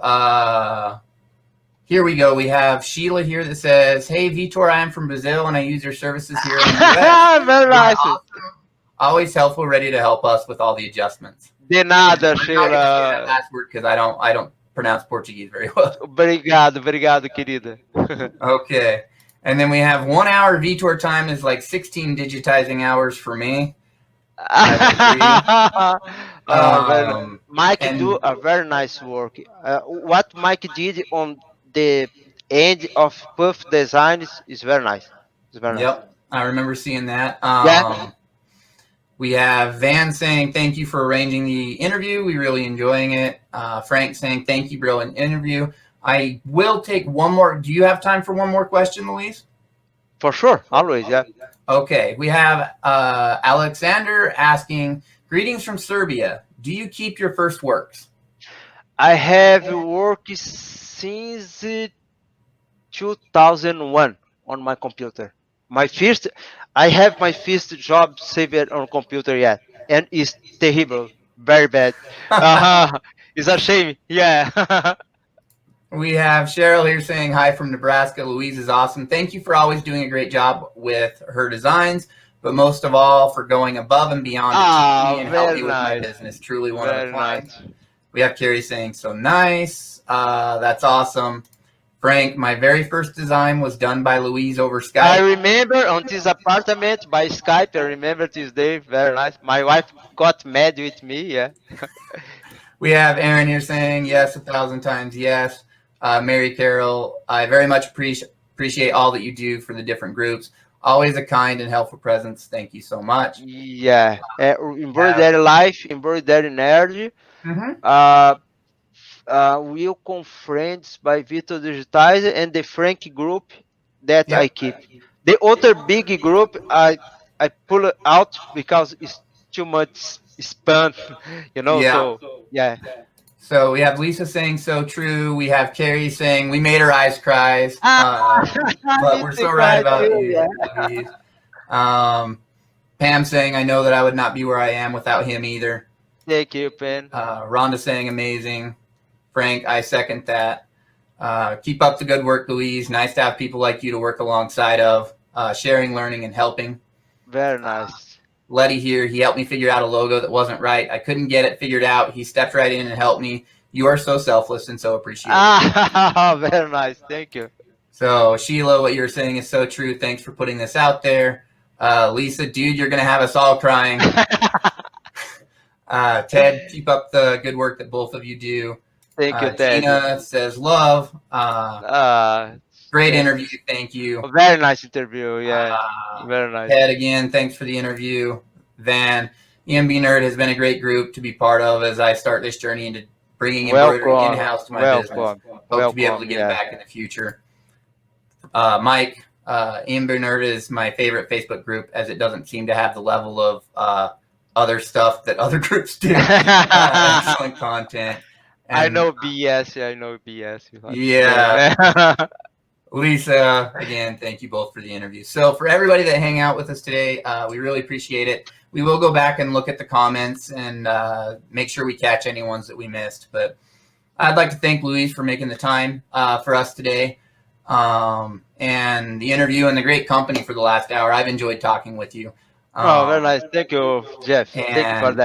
here we go. We have Sheila here that says, "Hey Vitor, I am from Brazil and I use your services here in the U.S. Very You are nice. always helpful, ready to help us with all the adjustments." De And nada, I'm not gonna say that Sheila. last word because I don't pronounce Portuguese very well. Obrigado, obrigado, querida. Okay. And then we have 1 hour Vitor time is like 16 digitizing hours for me. I would agree. Very Um, Mike do and a very nice work. What Mike did on the end of Puff design is very nice. It's very nice. yep, I remember seeing that. Yeah, We have Van saying thank you for arranging the interview. We really enjoying it. Frank saying thank you, brilliant interview. I will take one more. Do you have time for one more question, Luis? for sure. Always, yeah. Okay, we have Alexander asking, greetings from Serbia. Do you keep your first works? I have worked since 2001 on my computer. My first, I have my first job saved on computer yet, and it's terrible, very bad. It's a shame. Yeah. We have Cheryl here saying hi from Nebraska. Louise is awesome. Thank you for always doing a great job with her designs, but most of all for going above and beyond to teach me and help Very me with my nice, business. Truly one of a very kind. nice. We have Carrie saying so nice. That's awesome. Frank, my very first design was done by Louise over I Skype. remember on this apartment by Skype. I remember this day. Very nice. My wife got mad with me. Yeah. We have Aaron here saying yes, 1,000 times yes. Mary Carol, I very much appreciate all that you do for the different groups. Always a kind and helpful presence. Thank you so much. Yeah. Have, Embroidery life, embroidery nerd. mm-hmm. Uh, Will Friends by Vitor Digitizing and the Frank group that I Yep. keep. The other big group I pull it out because it's too much spam, Yeah. So yeah. So we have Lisa saying so true. We have Carrie saying we made her eyes cries. Ah, But me we're too, so right cry about too. you, Yeah. Louise. Um, Pam saying I know that I would not be where I am without him either. Thank you, Pen. Rhonda saying amazing. Frank, I second that. Keep up the good work, Louise. Nice to have people like you to work alongside of, sharing, learning, and helping. Very Uh, nice. Letty here, he helped me figure out a logo that wasn't right. I couldn't get it figured out. He stepped right in and helped me. You are so selfless and so appreciated. Very nice. Thank you. So, Sheila, what you were saying is so true. Thanks for putting this out there. Lisa, dude, you're going to have us all crying. Ted, keep up the good work that both of you do. Thank you, Ted. Gina says love. Uh, Great thank interview. Thank you. A very nice interview. Yeah, Uh, very nice. Ted, again, thanks for the interview. Van, EMB Nerd has been a great group to be part of as I start this journey into bringing embroidery in Welcome, house to my business. welcome, Hope to be able to welcome. give Yeah, back in the future. Mike, EMB Nerd is my favorite Facebook group as it doesn't seem to have the level of other stuff that other groups do. Excellent content. I And know BS. Yeah, I know BS. You have to yeah, say. Lisa, again, thank you both for the interview. So for everybody that hang out with us today, we really appreciate it. We will go back and look at the comments and make sure we catch any ones that we missed. But I'd like to thank Luis for making the time for us today, and the interview and the great company for the last hour. I've enjoyed talking with you. Oh, very nice. Thank you, Jeff. Thank you for And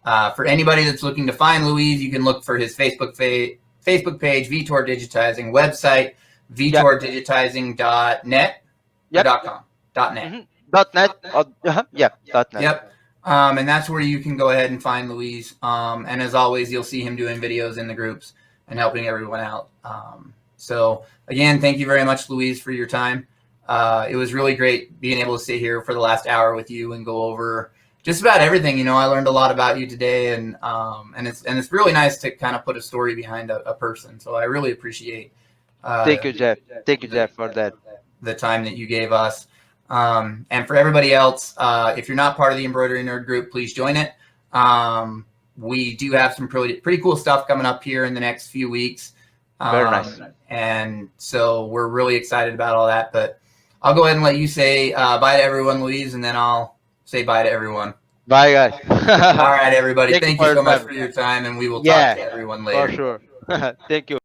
that. for anybody that's looking to find Luis, you can look for his Facebook page, Vitor Digitizing, website, Yeah, vitordigitizing.net or yep. .com.net. .net. Yeah, .net. Yep. And that's where you can go ahead and find Luis. And as always, you'll see him doing videos in the groups and helping everyone out. So again, thank you very much, Luis, for your time. It was really great being able to sit here for the last hour with you and go over just about everything. You know, I learned a lot about you today, and it's really nice to kind of put a story behind a person. So I really appreciate Thank you, Jeff. Thank you, Jeff, for that. the time that you gave us. And for everybody else, if you're not part of the Embroidery Nerd group, please join it. We do have some pretty cool stuff coming up here in the next few weeks. Very nice. And so we're really excited about all that. But I'll go ahead and let you say bye to everyone, Louise, and then I'll say bye to everyone. Bye, guys. All right, everybody. Thank you for so your much time. for your time, and we will talk Yeah, to everyone for later. sure. Thank you.